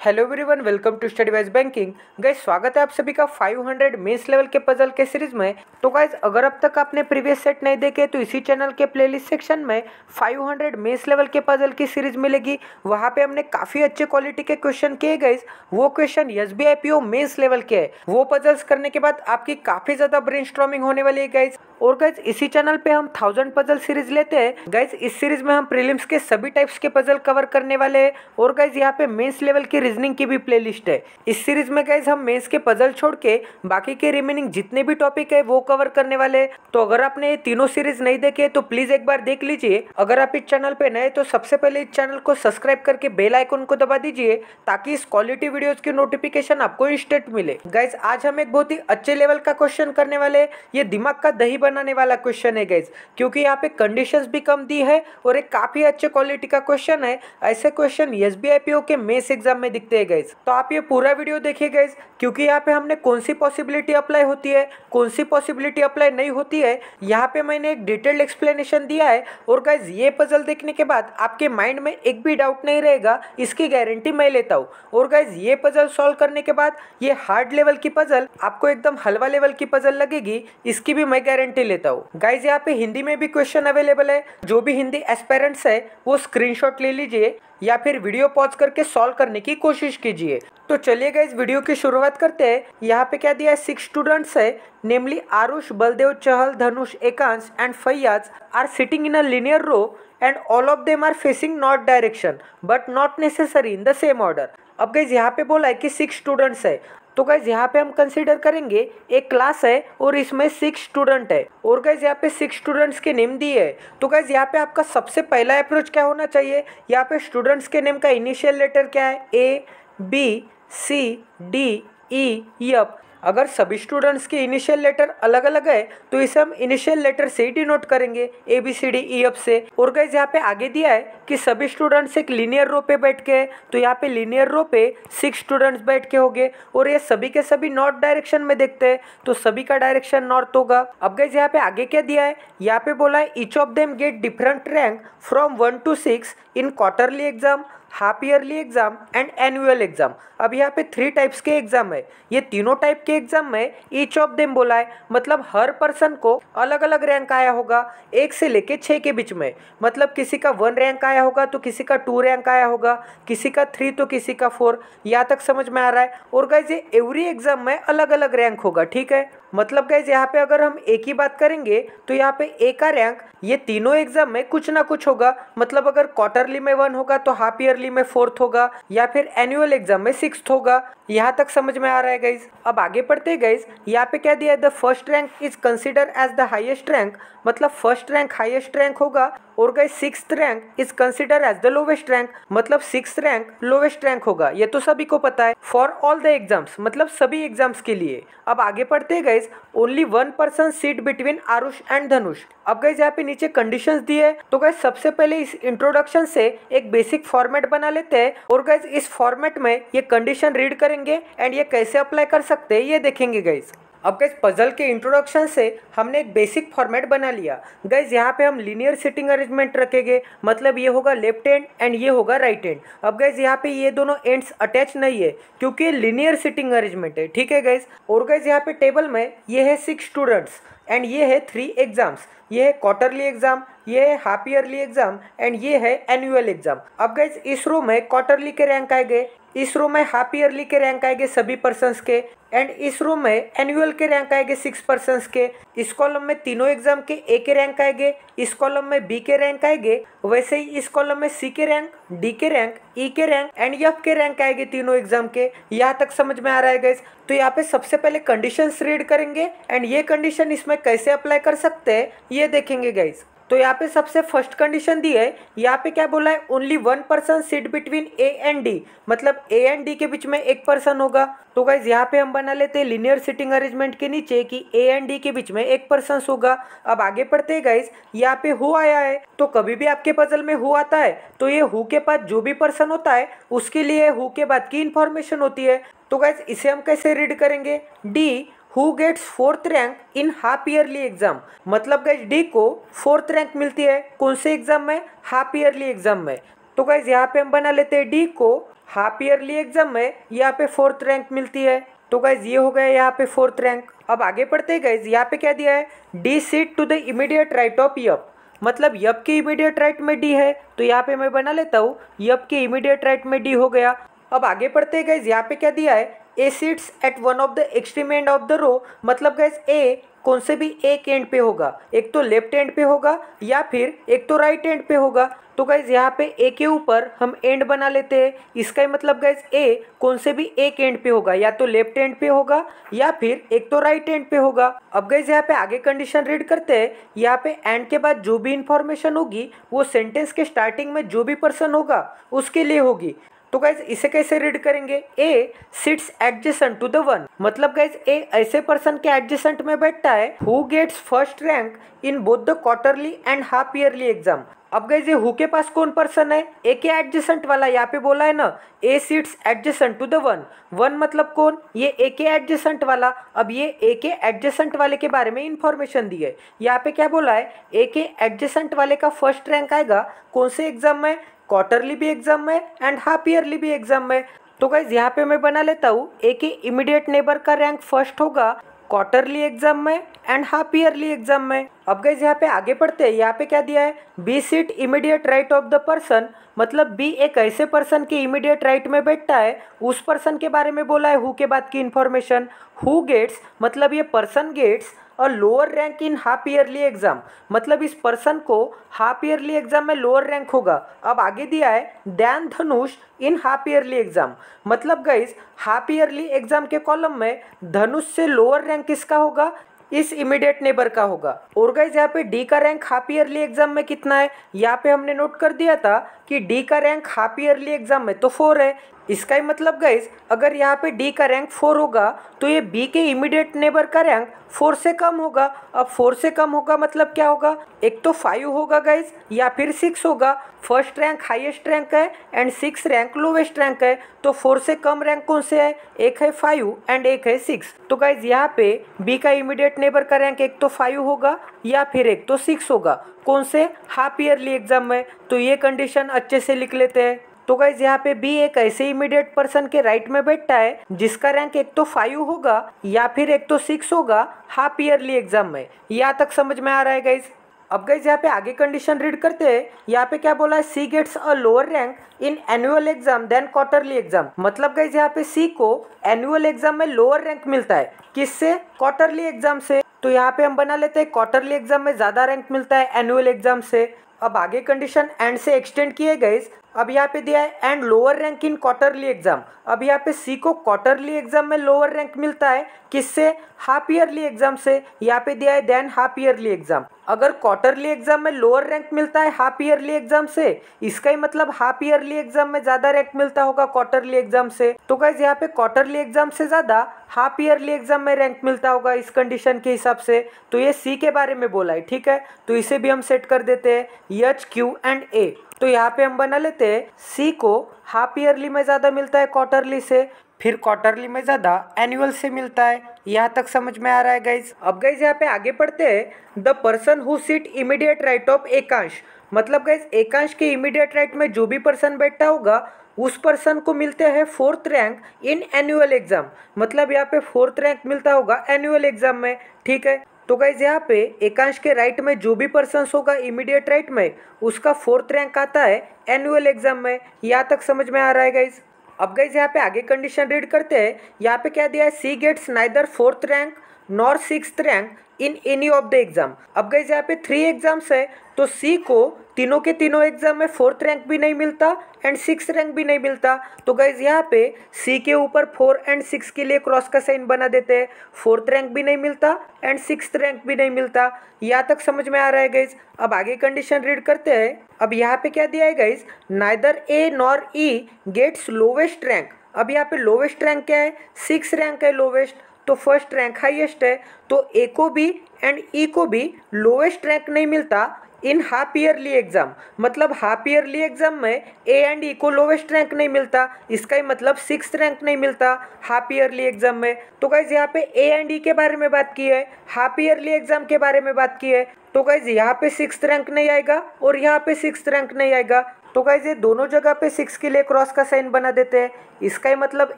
Hello everyone, welcome to study wise banking. Guys, स्वागत है आप सभी का 500 मेंस लेवल के पजल के सीरीज में। तो गाइस, अगर अब तक आपने प्रीवियस सेट नहीं देखे तो इसी चैनल के प्लेलिस्ट सेक्शन में 500 मेंस लेवल के पजल की सीरीज मिलेगी। वहां पे हमने काफी अच्छे क्वालिटी के क्वेश्चन किए गाइस। वो question SBI PO mains level के है। वो पजल्स करने के बाद आपकी काफी ज्यादा ब्रेनस्टॉर्मिंग होने वाली है गाइस। और गाइस, इसी चैनल पे हम 1000 पजल सीरीज लेते हैं गाइस। इस सीरीज में हम प्रीलिम्स के सभी टाइप्स के पजल कवर करने वाले हैं। और गाइस, यहाँ पे मेंस लेवल की रीजनिंग की भी प्लेलिस्ट है। इस सीरीज में गाइस हम मेंस के पजल छोड़ के बाकी के रिमेनिंग जितने भी टॉपिक है वो कवर करने वाले हैं। तो अगर आपने ये तीनों सीरीज नहीं देखे तो प्लीज एक बार देख लीजिए। अगर आप इस चैनल पे नए तो सबसे पहले इस चैनल को सब्सक्राइब करके बेल आइकन को दबा दीजिए ताकि इस क्वालिटी वीडियोस की नोटिफिकेशन आपको इंस्टेंट मिले। गाइस, आज हम एक बहुत ही अच्छे लेवल का क्वेश्चन करने वाले हैं। ये दिमाग का दही बनाने वाला क्वेश्चन है गाइस, क्योंकि यहाँ पे कंडीशंस भी कम दी है और एक काफी अच्छे क्वालिटी का क्वेश्चन है। ऐसे क्वेश्चन एसबीआई पीओ के मेंस एग्जाम में दिखते हैं गाइस। तो आप ये पूरा वीडियो देखिए गाइस, क्योंकि यहाँ पे हमने कौन सी पॉसिबिलिटी अप्लाई होती है, कौन सी पॉसिबिलिटी अप्लाई नहीं होती है, यहाँ पे मैंने एक डिटेल्ड एक्सप्लेनेशन दिया है। और गाइस, ये पजल देखने के बाद आपके माइंड में एक भी डाउट नहीं रहेगा, इसकी गारंटी मैं लेता हूँ। और गाइस, ये पजल सॉल्व करने के बाद ये हार्ड लेवल की पजल आपको एकदम हलवा लेवल की पजल लगेगी, इसकी भी मैं गारंटी लेता हूँ। गाइस, यहाँ पे हिंदी में भी क्वेश्चन अवेलेबल है। जो भी हिंदी एस्पिरेंट्स है वो स्क्रीनशॉट ले लीजिए या फिर वीडियो पॉज करके सॉल्व करने की कोशिश कीजिए। तो चलिए गाइस, वीडियो की शुरुआत करते हैं। यहाँ पे क्या दिया है, 6 स्टूडेंट्स है, namely Aarush, Baldev, Chahal, Dhanush, Ekansh and Faiyaz are sitting in a linear row and all of them are facing north direction but not necessary in the same order। अब गाइस, यहाँ पे बोला है कि 6 स्टूडेंट्स है। तो गाइज, यहाँ पे हम कंसीडर करेंगे एक क्लास है और इसमें 6 स्टूडेंट है। और गाइज, यहाँ पे 6 स्टूडेंट्स के नेम दिए है। तो गाइज, यहाँ पे आपका सबसे पहला अप्रोच क्या होना चाहिए, यहाँ पे स्टूडेंट्स के नेम का इनिशियल लेटर क्या है, ए, B, C, D, E, F. अगर सभी स्टूडेंट्स के इनिशियल लेटर अलग अलग है तो इसे हम इनिशियल लेटर से ही डिनोट करेंगे, A B C D E F से। और गाइस, यहाँ पे आगे दिया है कि सभी स्टूडेंट्स एक लीनियर रो पे बैठ के, तो यहाँ पे लीनियर रो पे 6 स्टूडेंट्स बैठ के होंगे और ये सभी के सभी नॉर्थ डायरेक्शन में देखते हैं, तो सभी का डायरेक्शन नॉर्थ होगा। अब गाइस, यहाँ पे आगे क्या दिया है, यहाँ पे बोला है each of them get different rank from 1 to 6 in quarterly exam, half yearly exam and annual exam. अब यहाँ पे 3 टाइप्स के एग्जाम है। ये तीनों टाइप के एग्जाम में ईच ऑफ देम बोला है, मतलब हर पर्सन को अलग अलग रैंक आया होगा 1 से लेके 6 के बीच में। मतलब किसी का 1 रैंक आया होगा तो किसी का 2 रैंक आया होगा, किसी का 3 तो किसी का 4। यहाँ तक समझ में आ रहा है। और गाइज, ये एवरी एग्जाम में अलग अलग रैंक होगा, ठीक है। मतलब गाइज, यहाँ पे अगर हम एक ही बात करेंगे तो यहाँ पे ए का रैंक ये तीनों एग्जाम में कुछ ना कुछ होगा। मतलब अगर क्वार्टरली में 1 होगा तो हाफ ईयरली में 4th होगा या फिर एनुअल एग्जाम में 6th होगा। यहाँ तक समझ में आ रहा है गाइज। अब आगे पढ़ते हैं गाइज। यहाँ पे क्या दिया है, the first rank is consider as the highest rank, मतलब फर्स्ट रैंक हाईएस्ट रैंक होगा। और guys, 6th rank is consider as the lowest rank, मतलब 6th रैंक लोवेस्ट रैंक होगा। ये तो सभी को पता है। फॉर ऑल द एग्जाम्स, मतलब सभी एग्जाम्स के लिए। अब आगे पढ़ते हैं guys. Only 1 person seat between Aarush and Dhanush. अब गाइज, यहाँ पे नीचे कंडीशंस दी है। तो गाइज, सबसे पहले इस इंट्रोडक्शन से एक बेसिक फॉर्मेट बना लेते हैं। और गाइज, इस फॉर्मेट में ये कंडीशन रीड करेंगे एंड ये कैसे अप्लाई कर सकते हैं ये देखेंगे गाइज। अब गाइज, पजल के इंट्रोडक्शन से हमने एक बेसिक फॉर्मेट बना लिया। गाइज, यहाँ पे हम लीनियर सिटिंग अरेंजमेंट रखेंगे, मतलब ये होगा लेफ्ट हैंड एंड ये होगा राइट हैंड। अब गाइज, यहाँ पे ये दोनों एंड्स अटैच नहीं है क्योंकि ये लीनियर सिटिंग अरेंजमेंट है, ठीक है गाइज। और गाइज, यहाँ पे टेबल में ये है 6 स्टूडेंट्स एंड ये है 3 एग्जाम्स। ये है क्वार्टरली एग्जाम, ये है हाफ ईयरली एग्जाम एंड ये है एनुअल एग्जाम। अब गाइज, इस रो में क्वार्टरली के रैंक आएंगे, इस रो में हाफ ईयरली के रैंक आएंगे सभी पर्सन्स के, एंड इस रो में एनुअल के रैंक आएंगे 6 पर्सन्स के। इस कॉलम में तीनों एग्जाम के ए के रैंक आएंगे, इस कॉलम में बी के रैंक आएंगे, वैसे ही इस कॉलम में सी के रैंक, डी के रैंक, ई के रैंक एंड एफ के रैंक आएंगे तीनों एग्जाम के। यहाँ तक समझ में आ रहा है गाइस। तो यहाँ पे सबसे पहले कंडीशंस रीड करेंगे एंड ये कंडीशन इसमें कैसे अप्लाई कर सकते हैं ये देखेंगे गाइस। तो यहाँ पे सबसे फर्स्ट कंडीशन दी है। यहाँ पे क्या बोला है, only 1 person seat between A and D, मतलब ए एंड डी के बीच में एक पर्सन होगा। तो गाइज, यहाँ पे हम बना लेते हैं लीनियर सिटिंग अरेंजमेंट के नीचे कि ए एंड डी के बीच में एक पर्सन होगा। अब आगे पढ़ते हैं गाइज। यहाँ पे हु आया है, तो कभी भी आपके पजल में हु आता है तो ये हु के बाद जो भी पर्सन होता है उसके लिए हु के बाद की इंफॉर्मेशन होती है। तो गाइज, इसे हम कैसे रीड करेंगे, D who gets 4th rank in half yearly exam, मतलब गाइज, डी को 4th रैंक मिलती है कौन से एग्जाम में, हाफ ईयरली एग्जाम में। तो गाइज, यहाँ पे हम बना लेते हैं डी को हाफ ईयरली एग्जाम में यहाँ पे 4th रैंक मिलती है। तो गाइज ये हो गया यहाँ पे 4th रैंक। अब आगे पढ़ते हैं गाइज, यहाँ पे क्या दिया है, D seat to the immediate right of यप, मतलब यप के इमीडिएट राइट में डी है, तो यहाँ पे मैं बना लेता हूँ यप के इमीडिएट राइट में डी हो गया। अब आगे पढ़ते हैं गाइज, यहाँ पे क्या दिया है, A seats at one of the extreme end of the row, मतलब गाइज ए कौन से भी एक एंड पे होगा, एक तो लेफ्ट एंड पे होगा या फिर एक तो राइट एंड पे होगा। तो गाइज यहाँ पे ए के ऊपर हम एंड बना लेते हैं, इसका ही मतलब गाइज ए कौन से भी एक एंड पे होगा, या तो लेफ्ट एंड पे होगा या फिर एक तो राइट एंड पे होगा। अब गाइज यहाँ पे आगे कंडीशन रीड करते हैं, यहाँ पे एंड के बाद जो भी इंफॉर्मेशन होगी वो सेंटेंस के स्टार्टिंग में जो भी पर्सन होगा उसके लिए होगी। तो गाइज इसे कैसे रीड करेंगे, A sits adjacent to the one, मतलब गाइज ए ऐसे पर्सन के एडजेसेंट में बैठता है who gets first rank in both the quarterly and half yearly exam. अब गाइज ये हु के पास कौन पर्सन है, ए के एडजेसेंट वाला, यहाँ पे बोला है ना A sits adjacent to the one, one मतलब कौन, ये ए के एडजेसेंट वाला। अब ये ए के एडजेसेंट वाले के बारे में इंफॉर्मेशन दी है, यहाँ पे क्या बोला है, ए के एडजेसेंट वाले का फर्स्ट रैंक आएगा कौन से एग्जाम में, क्वार्टरली भी एग्जाम में एंड हाफ ईयरली भी एग्जाम में। तो गाइज यहाँ पे मैं बना लेता हूँ ए के इमीडिएट नेबर का रैंक फर्स्ट होगा क्वार्टरली एग्जाम में एंड हाफ ईयरली एग्जाम में। अब गाइज यहाँ पे आगे पढ़ते हैं, यहाँ पे क्या दिया है, B seat immediate right of the person, मतलब बी एक ऐसे पर्सन के इमीडिएट राइट में बैठता है, उस पर्सन के बारे में बोला है हु के बाद की इंफॉर्मेशन। हु गेट्स मतलब ये person gets a lower rank in half yearly exam, मतलब इस पर्सन को हाफ ईयरली एग्जाम में लोअर रैंक होगा। अब आगे दिया है than Dhanush in half yearly exam, मतलब गाइज हाफ ईयरली एग्जाम के कॉलम में धनुष से लोअर रैंक किसका होगा, इस इमीडिएट नेबर का होगा। और गाइज यहाँ पे डी का रैंक हाफ ईयरली एग्जाम में कितना है, यहाँ पे हमने नोट कर दिया था कि डी का रैंक हाफ ईयरली एग्जाम में तो 4 है। इसका ही मतलब गाइज अगर यहाँ पे डी का रैंक 4 होगा तो ये बी के इमीडिएट नेबर का रैंक 4 से कम होगा। अब 4 से कम होगा मतलब क्या होगा, एक तो 5 होगा गाइज या फिर 6 होगा। फर्स्ट रैंक हाईएस्ट रैंक है एंड 6 रैंक लोवेस्ट रैंक है, तो 4 से कम रैंक कौन से है, एक है 5 एंड एक है 6। तो गाइज यहाँ पे बी का इमीडिएट नेबर का रैंक एक तो 5 होगा या फिर एक तो 6 होगा, कौन से, हाफ ईयरली एग्जाम में। तो ये कंडीशन अच्छे से लिख लेते हैं। तो गाइज यहाँ पे बी एक ऐसे इमीडिएट पर्सन के राइट में बैठता है जिसका रैंक एक तो 5 होगा या फिर एक तो 6 होगा हाफ ईयरली एग्जाम में। यहाँ तक समझ में आ रहा है गाइज। अब गाइज यहाँ पे आगे कंडीशन रीड करते हैं, यहाँ पे क्या बोला है, C gets a lower rank in annual exam than quarterly exam, मतलब गाइज यहाँ पे सी को एनुअल एग्जाम में लोअर रैंक मिलता है, किससे, क्वार्टरली एग्जाम से। तो यहाँ पे हम बना लेते हैं क्वार्टरली एग्जाम में ज़्यादा रैंक मिलता है एनुअल एग्जाम से। अब आगे कंडीशन एंड से एक्सटेंड किए गए। अब यहाँ पे दिया है and lower rank in quarterly exam, अब यहाँ पे सी को क्वार्टरली एग्जाम में लोअर रैंक मिलता है, किससे, हाफ ईयरली एग्जाम से। यहाँ पे दिया है देन हाफ ईयरली एग्जाम, अगर क्वार्टरली एग्जाम में लोअर रैंक मिलता है हाफ ईयरली एग्जाम से, इसका ही मतलब हाफ ईयरली एग्जाम में ज्यादा रैंक मिलता होगा क्वार्टरली एग्जाम से। तो गाइज यहाँ पे क्वार्टरली एग्जाम से ज्यादा हाफ ईयरली एग्जाम में रैंक मिलता होगा इस कंडीशन के हिसाब से। तो ये सी के बारे में बोला है, ठीक है, तो इसे भी हम सेट कर देते हैं एच क्यू एंड ए। तो यहाँ पे हम बना लेते हैं सी को हाफ ईयरली में ज़्यादा मिलता है क्वार्टरली से, फिर क्वार्टरली में ज़्यादा एनुअल से मिलता है। यहाँ तक समझ में आ रहा है गाइज। अब गाइज यहाँ पे आगे पढ़ते हैं the person who seat immediate right of Ekansh, मतलब गाइज एकांश के इमीडिएट राइट में जो भी पर्सन बैठा होगा उस पर्सन को मिलते हैं 4th rank in annual exam, मतलब यहाँ पे 4th रैंक मिलता होगा एनुअल एग्जाम में, ठीक है। तो गाइज यहाँ पे एकांश के राइट में जो भी पर्सन्स होगा इमीडिएट राइट में उसका 4th रैंक आता है एनुअल एग्जाम में। यहाँ तक समझ में आ रहा है गाइज। अब गाइज यहाँ पे आगे कंडीशन रीड करते हैं, यहाँ पे क्या दिया है, C gets neither 4th rank nor 6th rank in any of the exam. अब गाइज यहाँ पे 3 एग्जाम्स है, तो सी को तीनों के तीनों एग्जाम में 4th रैंक भी नहीं मिलता एंड 6th रैंक भी नहीं मिलता। तो गाइज यहाँ पे सी के ऊपर 4 एंड 6 के लिए क्रॉस का साइन बना देते हैं, 4th रैंक भी नहीं मिलता एंड 6th रैंक भी नहीं मिलता। यहाँ तक समझ में आ रहा है गाइज। अब आगे कंडीशन रीड करते हैं। अब यहाँ पे क्या दिया है guys, neither A nor E gets lowest rank. अब यहाँ पे लोवेस्ट रैंक क्या है, 6 रैंक है लोवेस्ट, तो फर्स्ट रैंक हाईएस्ट है, तो ए को भी एंड ई को भी लोवेस्ट रैंक नहीं मिलता इन हाफ ईयरली एग्जाम, मतलब हाफ ईयरली एग्जाम में ए एंड ई को लोवेस्ट रैंक नहीं मिलता, इसका ही मतलब 6th रैंक नहीं मिलता हाफ ईयरली एग्जाम में। तो गाइज यहाँ पे ए एंड ई के बारे में बात की है, हाफ ईयरली एग्जाम के बारे में बात की है, तो गाइज यहाँ पे 6th रैंक नहीं आएगा और यहाँ पे 6th रैंक नहीं आएगा। तो गाइज ये दोनों जगह पे 6 के लिए क्रॉस का साइन बना देते हैं। इसका ही मतलब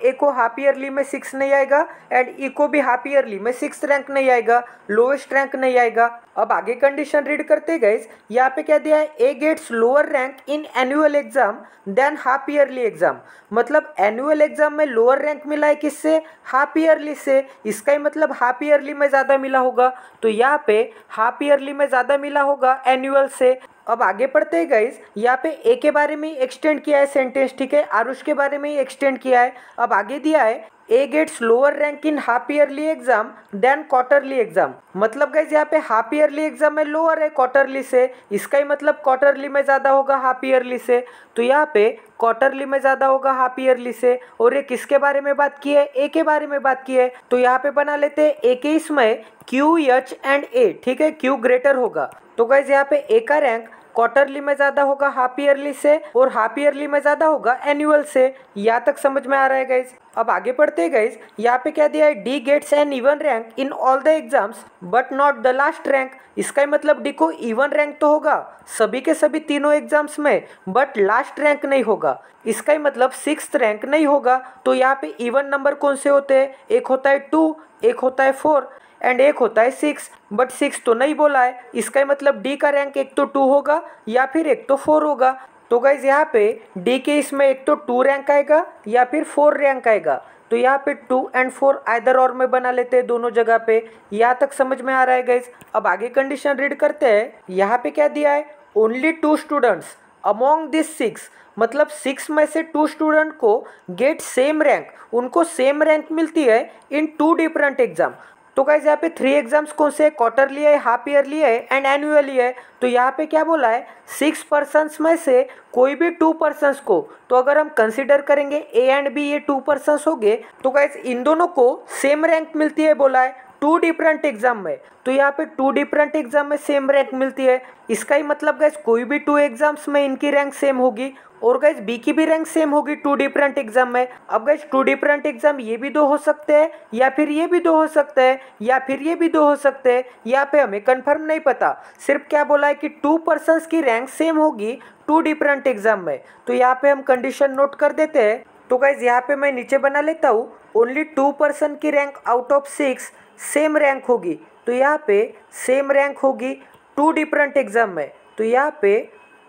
ए को हाफ ईयरली में 6 नहीं आएगा एंड ई को भी हाफ ईयरली में 6 रैंक नहीं आएगा, लोएस्ट रैंक नहीं आएगा। अब आगे कंडीशन रीड करते गाइज, यहाँ पे क्या दिया है, A gets lower rank in annual exam than half yearly exam. मतलब एनुअल एग्जाम में लोअर रैंक मिला है किससे, हाफ ईयरली से। इसका ही मतलब हाफ ईयरली में ज़्यादा मिला होगा, तो यहाँ पे हाफ ईयरली में ज़्यादा मिला होगा एनुअल से। अब आगे पढ़ते हैं गाइज, यहाँ पे ए के बारे में एक्सटेंड किया है सेंटेंस, ठीक है, आरुष के बारे में ही एक्सटेंड किया है। अब आगे दिया है A gets lower rank in half yearly exam than quarterly exam. मतलब गाइज यहाँ पे हाफ ईयरली एग्जाम में लोअर है क्वार्टरली से, इसका ही मतलब क्वार्टरली में ज़्यादा होगा हाफ ईयरली से। तो यहाँ पे क्वार्टरली में ज़्यादा होगा हाफ ईयरली से। और ये किसके बारे में बात की है, ए के बारे में बात की है। तो यहाँ पे बना लेते हैं ए के इसमें क्यू एच एंड ए, ठीक है, क्यू ग्रेटर होगा। तो गाइज यहाँ पे ए का रैंक क्वार्टरली में ज़्यादा होगा हाफ ईयरली से और हाफ ईयरली में ज़्यादा होगा एनुअल से। यहाँ तक समझ में आ रहा है गाइज। अब आगे पढ़ते हैं गाइज, यहाँ पे क्या दिया है, D gets an even rank in all the exams but not the last rank. इसका ही मतलब डी को इवन रैंक तो होगा सभी के सभी तीनों एग्जाम्स में, बट लास्ट रैंक नहीं होगा। इसका ही मतलब 6th रैंक नहीं होगा। तो यहाँ पे इवन नंबर कौन से होते हैं, एक होता है 2, एक होता है 4 एंड एक होता है 6, बट 6 तो नहीं बोला है। इसका ही मतलब डी का रैंक एक तो 2 होगा या फिर एक तो 4 होगा। तो गाइज यहाँ पे डी के इसमें एक तो 2 रैंक आएगा या फिर 4 रैंक आएगा। तो यहाँ पे 2 एंड 4 आइदर और में बना लेते हैं दोनों जगह पे। यहाँ तक समझ में आ रहा है गाइज। अब आगे कंडीशन रीड करते हैं। यहाँ पे क्या दिया है, ओनली 2 स्टूडेंट्स अमॉन्ग दिस 6, मतलब 6 में से 2 स्टूडेंट को गेट सेम रैंक, उनको सेम रैंक मिलती है इन 2 डिफरेंट एग्जाम। तो गाइज यहाँ पे 3 एग्जाम्स कौन से, क्वार्टरली है, हाफ ईयरली है एंड एनुअली है। तो यहाँ पे क्या बोला है, 6 पर्सन्स में से कोई भी 2 पर्सन्स को, तो अगर हम कंसीडर करेंगे ए एंड बी, ये 2 पर्सन्स हो गए, तो गाइज इन दोनों को सेम रैंक मिलती है बोला है 2 डिफरेंट एग्जाम में। तो यहाँ पे 2 डिफरेंट एग्जाम में सेम रैंक मिलती है। इसका ही मतलब गाइज कोई भी 2 एग्जाम्स में इनकी रैंक सेम होगी और गाइज बी की भी रैंक सेम होगी 2 डिफरेंट एग्जाम में। अब गाइज 2 डिफरेंट एग्जाम ये भी 2 हो सकते हैं या फिर ये भी 2 हो सकते हैं या फिर ये भी 2 हो सकते हैं, यहाँ पे हमें कंफर्म नहीं पता। सिर्फ क्या बोला है कि 2 पर्सन्स की रैंक सेम होगी 2 डिफरेंट एग्जाम में। तो यहाँ पे हम कंडीशन नोट कर देते हैं। तो गाइज यहाँ पे मैं नीचे बना लेता हूँ, ओनली 2 पर्सन की rank out of 6 same rank होगी। तो यहाँ पे सेम रैंक होगी 2 डिफरेंट एग्जाम में। तो यहाँ पे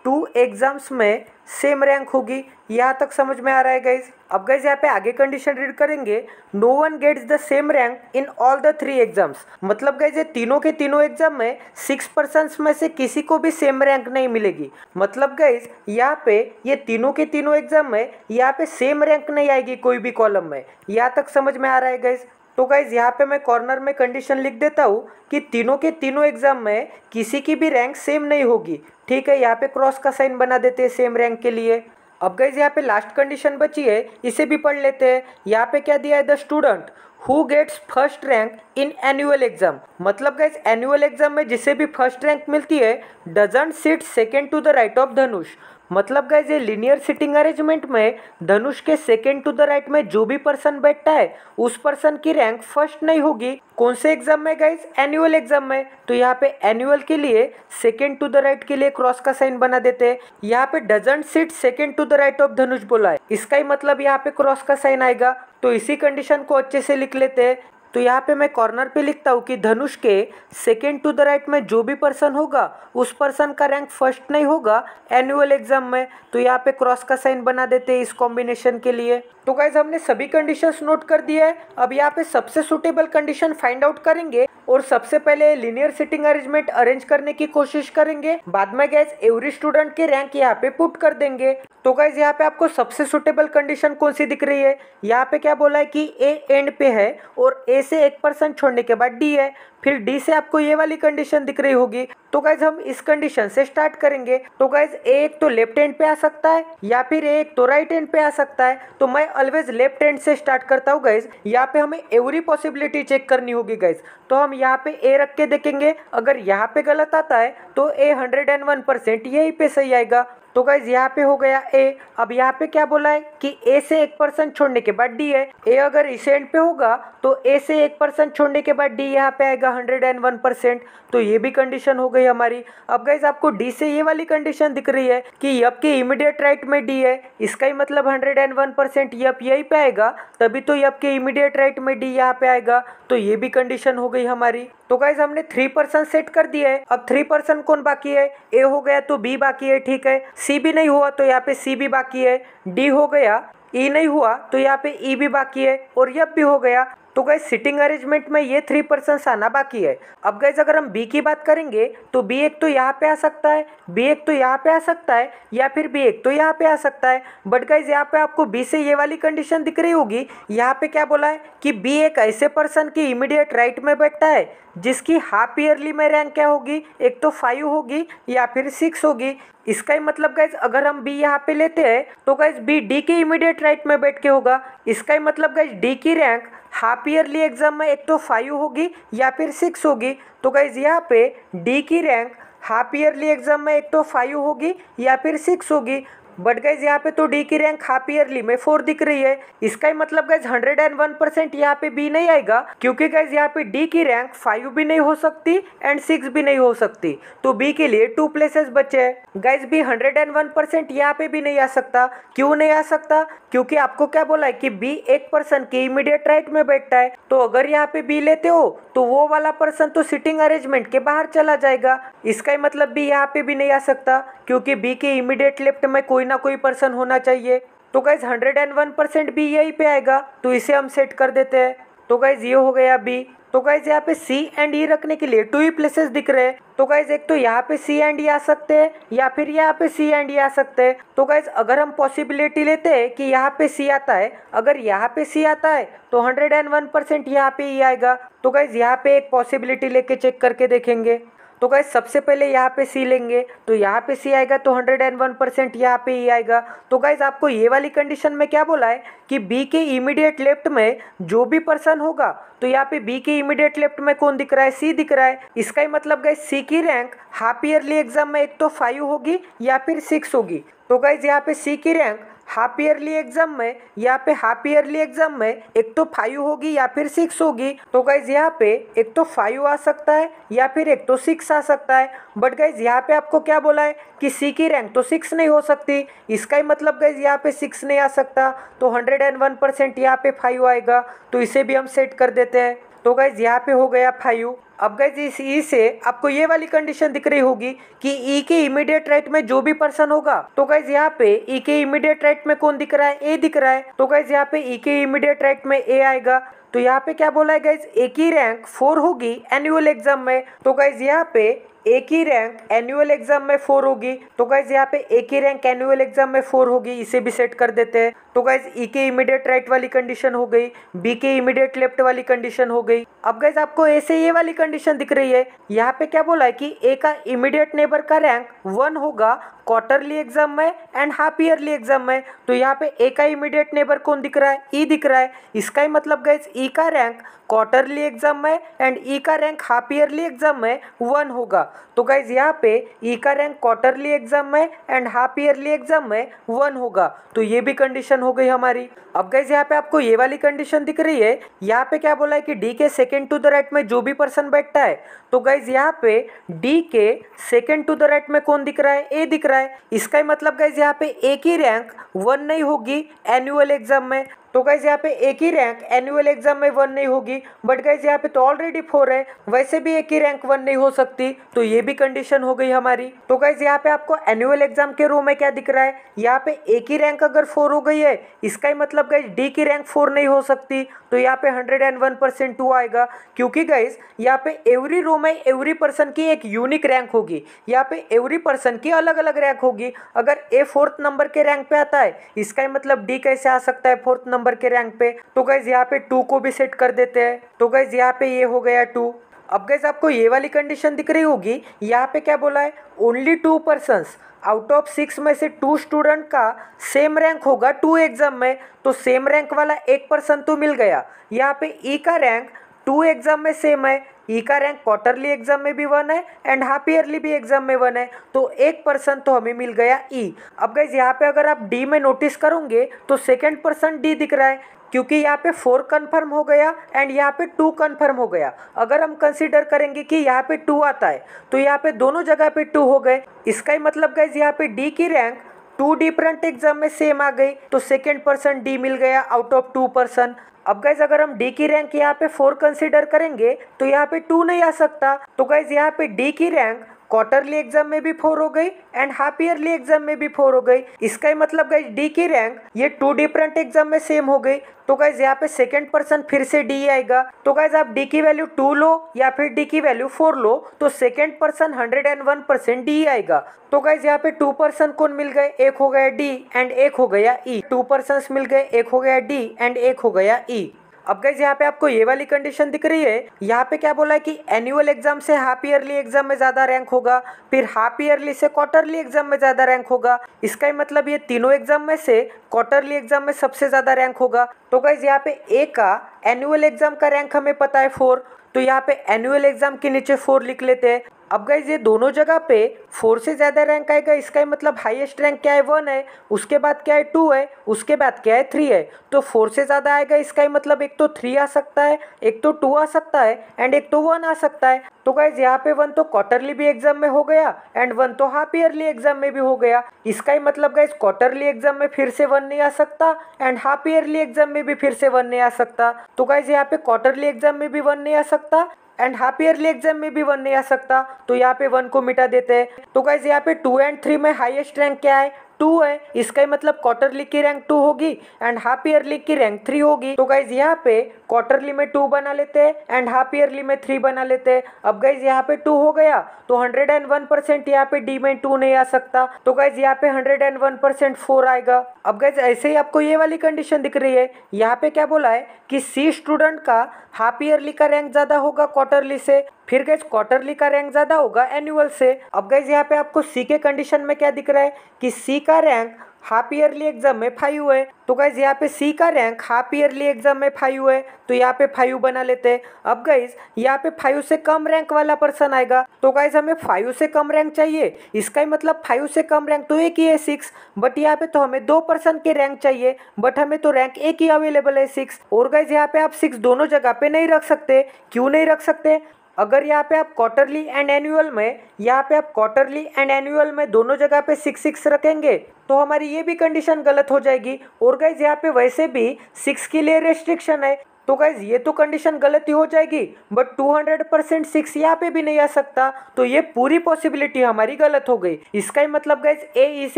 2 एग्जाम्स में सेम रैंक होगी। यहाँ तक समझ में आ रहा है गाइज। अब गाइज यहाँ पे आगे कंडीशन रीड करेंगे, no one gets the same rank in all the 3 exams. मतलब गाइज ये तीनों के तीनों एग्जाम में 6 पर्सन्स में से किसी को भी सेम रैंक नहीं मिलेगी। मतलब गाइज यहाँ पे ये तीनों के तीनों एग्जाम में यहाँ पे सेम रैंक नहीं आएगी कोई भी कॉलम में। यहाँ तक समझ में आ रहा है गाइज। तो गाइज यहाँ पे मैं कॉर्नर में कंडीशन लिख देता हूँ कि तीनों के तीनों एग्जाम में किसी की भी रैंक सेम नहीं होगी, ठीक है। यहाँ पे क्रॉस का साइन बना देते हैं सेम रैंक के लिए। अब गाइज यहाँ पे लास्ट कंडीशन बची है, इसे भी पढ़ लेते हैं। यहाँ पे क्या दिया है, the student who gets first rank in annual exam. मतलब गाइज एनुअल एग्जाम में जिसे भी फर्स्ट रैंक मिलती है doesn't sit second to the right of Dhanush. मतलब गाइज ये लीनियर सिटिंग अरेंजमेंट में धनुष के सेकेंड टू द राइट में जो भी पर्सन बैठता है उस पर्सन की रैंक फर्स्ट नहीं होगी। कौन से एग्जाम में गाइज, एनुअल एग्जाम में। तो यहाँ पे एनुअल के लिए सेकेंड टू द राइट के लिए क्रॉस का साइन बना देते हैं। यहाँ पे doesn't sit second to the right of Dhanush बोला है, इसका ही मतलब यहाँ पे क्रॉस का साइन आएगा। तो इसी कंडीशन को अच्छे से लिख लेते हैं। तो यहाँ पे मैं कॉर्नर पे लिखता हूँ कि धनुष के सेकेंड टू द राइट में जो भी पर्सन होगा उस पर्सन का रैंक फर्स्ट नहीं होगा एनुअल एग्जाम में। तो यहाँ पे क्रॉस का साइन बना देते हैं इस कॉम्बिनेशन के लिए। तो गाइज हमने सभी कंडीशंस नोट कर दिया है। अब यहाँ पे सबसे सुटेबल कंडीशन फाइंड आउट करेंगे और सबसे पहले लीनियर सिटिंग अरेंजमेंट अरेंज करने की कोशिश करेंगे। बाद में गाइज एवरी स्टूडेंट के रैंक यहाँ पे पुट कर देंगे। तो गाइज यहाँ पे आपको सबसे सुटेबल कंडीशन कौन सी दिख रही है, यहाँ पे क्या बोला है कि ए एंड पे है और ए से एक पर्सन छोड़ने के बाद डी है, फिर डी से आपको ये वाली कंडीशन दिख रही होगी। तो गाइज हम इस कंडीशन से स्टार्ट करेंगे। तो गाइज ए एक तो लेफ्ट हैंड पे आ सकता है या फिर ए एक तो राइट हैंड पे आ सकता है। तो मैं ऑलवेज लेफ्ट हैंड से स्टार्ट करता हूँ गाइज। यहाँ पे हमें एवरी पॉसिबिलिटी चेक करनी होगी गाइज। तो हम यहाँ पे ए रख के देखेंगे, अगर यहाँ पे गलत आता है तो ए 101% यहीं पे सही आएगा। तो गाइज यहाँ पे हो गया ए। अब यहाँ पे क्या बोला है कि ए से 1% छोड़ने के बाद डी है। ए अगर इस एंड पे होगा तो ए से 1% छोड़ने के बाद डी यहाँ पे आएगा 101%। तो ये भी कंडीशन हो गई हमारी। अब गाइज आपको डी से ये वाली कंडीशन दिख रही है कि यप के इमीडिएट राइट में डी है, इसका ही मतलब 101% यप यही पे आएगा, तभी तो यप के इमीडिएट राइट में डी यहाँ पे आएगा। तो ये भी कंडीशन हो गई हमारी। तो गाइज हमने 3% सेट कर दिया है। अब 3% कौन बाकी है? ए हो गया तो बी बाकी है, ठीक है। सी भी नहीं हुआ तो यहाँ पे सी भी बाकी है। डी हो गया, ई नहीं हुआ तो यहाँ पे ई भी बाकी है, और यप भी हो गया। तो गाइज सिटिंग अरेंजमेंट में ये 3% आना बाकी है। अब गाइज अगर हम बी की बात करेंगे तो बी एक तो यहाँ पे आ सकता है, बी एक तो यहाँ पे आ सकता है, या फिर बी एक तो यहाँ पे आ सकता है। बट गाइज यहाँ पे आपको बी से ये वाली कंडीशन दिख रही होगी। यहाँ पे क्या बोला है कि बी एक ऐसे पर्सन की इमीडिएट राइट में बैठता है जिसकी हाफ ईयरली में रैंक क्या होगी, एक तो 5 होगी या फिर 6 होगी। इसका ही मतलब गाइज अगर हम बी यहाँ पे लेते हैं तो गाइज बी डी के इमीडिएट राइट में बैठ के होगा। इसका ही मतलब गाइज डी की रैंक हाफ ईयरली एग्जाम में एक तो 5 होगी या फिर 6 होगी। तो गाइज यहाँ पे डी की रैंक हाफ ईयरली एग्जाम में एक तो 5 होगी या फिर 6 होगी। बट गाइज यहाँ पे तो डी की रैंक हाफ ईयरली में 4 दिख रही है। इसका ही मतलब गाइज 101% यहाँ पे बी नहीं आएगा, क्योंकि गाइज यहाँ पे डी की रैंक 5 भी नहीं हो सकती एंड 6 भी नहीं हो सकती। तो बी के लिए 2 प्लेसेस बचे हैं। गाइज बी 101% यहाँ पे भी नहीं आ सकता। क्यों नहीं आ सकता? क्योंकि आपको क्या बोला है कि बी एक पर्सन की इमीडिएट राइट में बैठता है। तो अगर यहाँ पे बी लेते हो तो वो वाला पर्सन तो सिटिंग अरेंजमेंट के बाहर चला जाएगा। इसका ही मतलब बी यहाँ पे भी नहीं आ सकता, क्योंकि बी के इमीडिएट लेफ्ट में कोई ना कोई पर्सन होना चाहिए। तो गाइज 101% बी यहीं पे आएगा, तो इसे हम सेट कर देते हैं। तो गाइज ये हो गया बी। तो गाइज यहाँ पे सी एंड ई रखने के लिए 2 ही प्लेसेस दिख रहे हैं। तो गाइज एक तो यहाँ पे सी एंड ई आ सकते हैं, या फिर यहाँ पे सी एंड ई आ सकते हैं। तो गाइज अगर हम पॉसिबिलिटी लेते हैं कि यहाँ पे सी आता है, अगर यहाँ पे सी आता है तो 101% यहाँ पे ई आएगा। तो गाइज यहाँ पे एक पॉसिबिलिटी लेके चेक करके देखेंगे। तो गाइज सबसे पहले यहाँ पे सी लेंगे, तो यहाँ पे सी आएगा तो 101% यहाँ पे ई आएगा। तो गाइज आपको ये वाली कंडीशन में क्या बोला है कि बी के इमीडिएट लेफ्ट में जो भी पर्सन होगा, तो यहाँ पे बी के इमीडिएट लेफ्ट में कौन दिख रहा है? सी दिख रहा है। इसका ही मतलब गाइज सी की रैंक हाफ ईयरली एग्जाम में एक तो 5 होगी या फिर 6 होगी। तो गाइज यहाँ पे सी की रैंक हाफ ईयरली एग्जाम में, यहाँ पे हाफ ईयरली एग्जाम में एक तो 5 होगी या फिर 6 होगी। तो गाइज यहाँ पे एक तो 5 आ सकता है या फिर एक तो 6 आ सकता है। बट गाइज यहाँ पे आपको क्या बोला है कि सी की रैंक तो 6 नहीं हो सकती। इसका ही मतलब गाइज यहाँ पे 6 नहीं आ सकता, तो 101% यहाँ पे 5 आएगा। तो इसे भी हम सेट कर देते हैं। तो गाइज यहाँ पे हो गया 5। अब गाइज इस ई से आपको ये वाली कंडीशन दिख रही होगी कि ई के इमीडिएट राइट में जो भी पर्सन होगा, तो गाइज यहाँ पे ई के इमीडिएट राइट में कौन दिख रहा है? ए दिख रहा है। तो गाइज यहाँ पे ई के इमीडिएट राइट में ए आएगा। तो यहाँ पे क्या बोला है गाइज? ए की रैंक 4 होगी एनुअल एग्जाम में। तो गाइज यहाँ पे ए की रैंक एनुअल एग्जाम में 4 होगी। तो गाइज यहाँ पे ए की रैंक एनुअल एग्जाम में 4 होगी, इसे भी सेट कर देते हैं। तो गाइज ई के इमीडिएट राइट वाली कंडीशन हो गई, बी के इमीडिएट लेफ्ट वाली कंडीशन हो गई। अब गाइज आपको ए से ये वाली कंडीशन दिख रही है। यहाँ पे क्या बोला है कि ए का इमीडिएट नेबर का रैंक 1 होगा क्वार्टरली एग्जाम में एंड हाफ ईयरली एग्जाम में। तो यहाँ पे ए का इमीडिएट नेबर कौन दिख रहा है? ई दिख रहा है। इसका ही मतलब गाइज ई का रैंक क्वार्टरली एग्जाम में एंड ई का रैंक हाफ ईयरली एग्जाम में 1 होगा। तो गाइज यहाँ पे ई का रैंक क्वार्टरली एग्जाम में एंड हाफ ईयरली एग्जाम में 1 होगा। तो ये भी कंडीशन हो गई हमारी। अब गाइज यहाँ पे आपको ये वाली कंडीशन दिख रही है। यहाँ पे क्या बोला है कि डी के सेकेंड टू द राइट में जो भी पर्सन बैठता है, तो गाइज यहाँ पे डी के सेकेंड टू द राइट में कौन दिख रहा है? ए दिख रहा है। इसका ही मतलब गाइज यहाँ पे ए की रैंक 1 नहीं होगी एनुअल एग्जाम में। तो गाइज यहाँ पे ए की रैंक एनुअल एग्जाम में 1 नहीं होगी। बट गाइज यहाँ पे तो ऑलरेडी 4 है, वैसे भी ए की रैंक 1 नहीं हो सकती। तो ये भी कंडीशन हो गई हमारी। तो गाइज यहाँ पे आपको एनुअल एग्जाम के रो में क्या दिख रहा है? यहाँ पे ए की रैंक अगर 4 हो गई है, इसका ही मतलब गाइज डी की रैंक 4 नहीं हो सकती। तो यहाँ पे 101% 2 आएगा, क्योंकि गाइज यहाँ पे एवरी रो में एवरी पर्सन की एक यूनिक रैंक होगी। यहाँ पे एवरी पर्सन की अलग अलग रैंक होगी। अगर ए 4th नंबर के रैंक पे आता है, इसका ही मतलब डी कैसे आ सकता है 4th नंबर के रैंक पे? तो गाइज यहाँ पे 2 को भी सेट कर देते हैं। तो गाइज यहाँ पे ये हो गया 2। अब गाइज आपको ये वाली कंडीशन दिख रही होगी। यहाँ पे क्या बोला है? ओनली 2 पर्सन्स आउट ऑफ 6 में से 2 स्टूडेंट का सेम रैंक होगा 2 एग्जाम में। तो सेम रैंक वाला एक पर्सन तो मिल गया। यहाँ पे ई का रैंक 2 एग्जाम में सेम है, ई का रैंक क्वार्टरली एग्जाम में भी 1 है एंड हाफ ईयरली भी एग्जाम में 1 है, तो 1% तो हमें मिल गया ई। अब गाइज यहाँ पे अगर आप डी में नोटिस करोगे तो सेकेंड पर्सन डी दिख रहा है, क्योंकि यहाँ पे 4 कन्फर्म हो गया एंड यहाँ पे 2 कन्फर्म हो गया। अगर हम कंसीडर करेंगे कि यहाँ पे 2 आता है तो यहाँ पे दोनों जगह पे 2 हो गए। इसका ही मतलब गाइज यहाँ पे डी की रैंक 2 डिफरेंट एग्जाम में सेम आ गई, तो सेकेंड पर्सन डी मिल गया आउट ऑफ 2 पर्सन। अब गाइज अगर हम डी की रैंक यहाँ पे 4 कंसीडर करेंगे तो यहाँ पे 2 नहीं आ सकता, तो गाइज यहाँ पे डी की रैंक क्वार्टरली एग्जाम में भी 4 हो गई एंड हाफ ईयरली एग्जाम में भी 4 हो गई। इसका ही मतलब गाइज डी की रैंक ये 2 डिफरेंट एग्जाम में सेम हो गई, तो गाइज यहाँ पे सेकेंड पर्सन फिर से डी आएगा। तो गाइज आप डी की वैल्यू 2 लो या फिर डी की वैल्यू 4 लो तो सेकेंड पर्सन 101% डी आएगा। तो गाइज यहाँ पे 2 पर्सन कौन मिल गए, एक हो गया डी एंड एक हो गया ई। 2 पर्सन मिल गए, एक हो गया डी एंड एक हो गया ई। अब गाइज यहाँ पे आपको ये वाली कंडीशन दिख रही है, यहाँ पे क्या बोला है कि एनुअल एग्जाम से हाफ ईयरली एग्जाम में ज्यादा रैंक होगा, फिर हाफ ईयरली से क्वार्टरली एग्जाम में ज्यादा रैंक होगा। इसका ही मतलब ये तीनों एग्जाम में से क्वार्टरली एग्जाम में सबसे ज्यादा रैंक होगा। तो गाइज यहाँ पे ए का एनुअल एग्जाम का रैंक हमें पता है 4, तो यहाँ पे एनुअल एग्जाम के नीचे 4 लिख लेते हैं। अब गाइज ये दोनों जगह पे 4 से ज़्यादा रैंक आएगा, इसका ही मतलब हाईएस्ट रैंक क्या है 1 है, उसके बाद क्या है 2 है, उसके बाद क्या है 3 है। तो 4 से ज़्यादा आएगा, इसका ही मतलब एक तो 3 आ सकता है, एक तो 2 आ सकता है एंड एक तो 1 आ सकता है। तो गाइज यहाँ पे 1 तो क्वार्टरली भी एग्जाम में हो गया एंड 1 तो हाफ ईयरली एग्जाम में भी हो गया। इसका ही मतलब गाइज क्वार्टरली एग्जाम में फिर से 1 नहीं आ सकता एंड हाफ ईयरली एग्जाम में भी फिर से 1 नहीं आ सकता। तो गाइज यहाँ पे क्वार्टरली एग्जाम में भी 1 नहीं आ सकता एंड हाफ ईयरली एग्जाम में भी 1 नहीं आ सकता, तो यहाँ पे 1 को मिटा देते हैं। तो गाइज यहाँ पे 2 एंड 3 में हाईएस्ट रैंक क्या है, 2 है। इसका ही मतलब क्वार्टरली की रैंक 2 होगी एंड हाफ ईयरली की रैंक 3 होगी। तो गाइज यहाँ पे क्वार्टरली में 2 बना लेते हैं एंड हाफ ईयरली में 3 बना लेते हैं। अब गाइज यहाँ पे 2 हो गया तो 101% यहाँ पे डी में 2 नहीं आ सकता, तो गाइज यहाँ पे 101% 4 आएगा। अब गाइज ऐसे ही आपको ये वाली कंडीशन दिख रही है, यहाँ पे क्या बोला है कि सी स्टूडेंट का हाफ ईयरली का रैंक ज्यादा होगा क्वार्टरली से, फिर गाइज क्वार्टरली का रैंक ज्यादा होगा एनुअल से। अब गाइज यहाँ पे आपको सी के कंडीशन में क्या दिख रहा है कि सी का रैंक हाफ ईयरली एग्जाम में 5 है, तो गाइज यहाँ पे सी का रैंक हाफ ईयरली एग्जाम में 5 है, तो यहाँ पे 5 बना लेते हैं। अब गाइज यहाँ पे 5 से कम रैंक वाला पर्सन आएगा, तो गाइज हमें 5 से कम रैंक चाहिए, इसका ही मतलब 5 से कम रैंक तो एक ही है 6, बट यहाँ पे तो हमें 2 पर्सन के रैंक चाहिए, बट हमें तो रैंक एक ही अवेलेबल है 6। और गाइज यहाँ पे आप 6 दोनों जगह पे नहीं रख सकते, क्यों नहीं रख सकते, अगर यहाँ पे आप क्वार्टरली एंड एनुअल में, यहाँ पे आप क्वार्टरली एंड एनुअल में दोनों जगह पे 6 रखेंगे तो हमारी ये भी कंडीशन गलत हो जाएगी। और गाइज यहाँ पे वैसे भी 6 के लिए रेस्ट्रिक्शन है, तो गाइज ये तो कंडीशन गलत ही हो जाएगी, बट 200% 6 यहाँ पे भी नहीं आ सकता, तो ये पूरी पॉसिबिलिटी हमारी गलत हो गई। इसका ही मतलब गाइज ए इस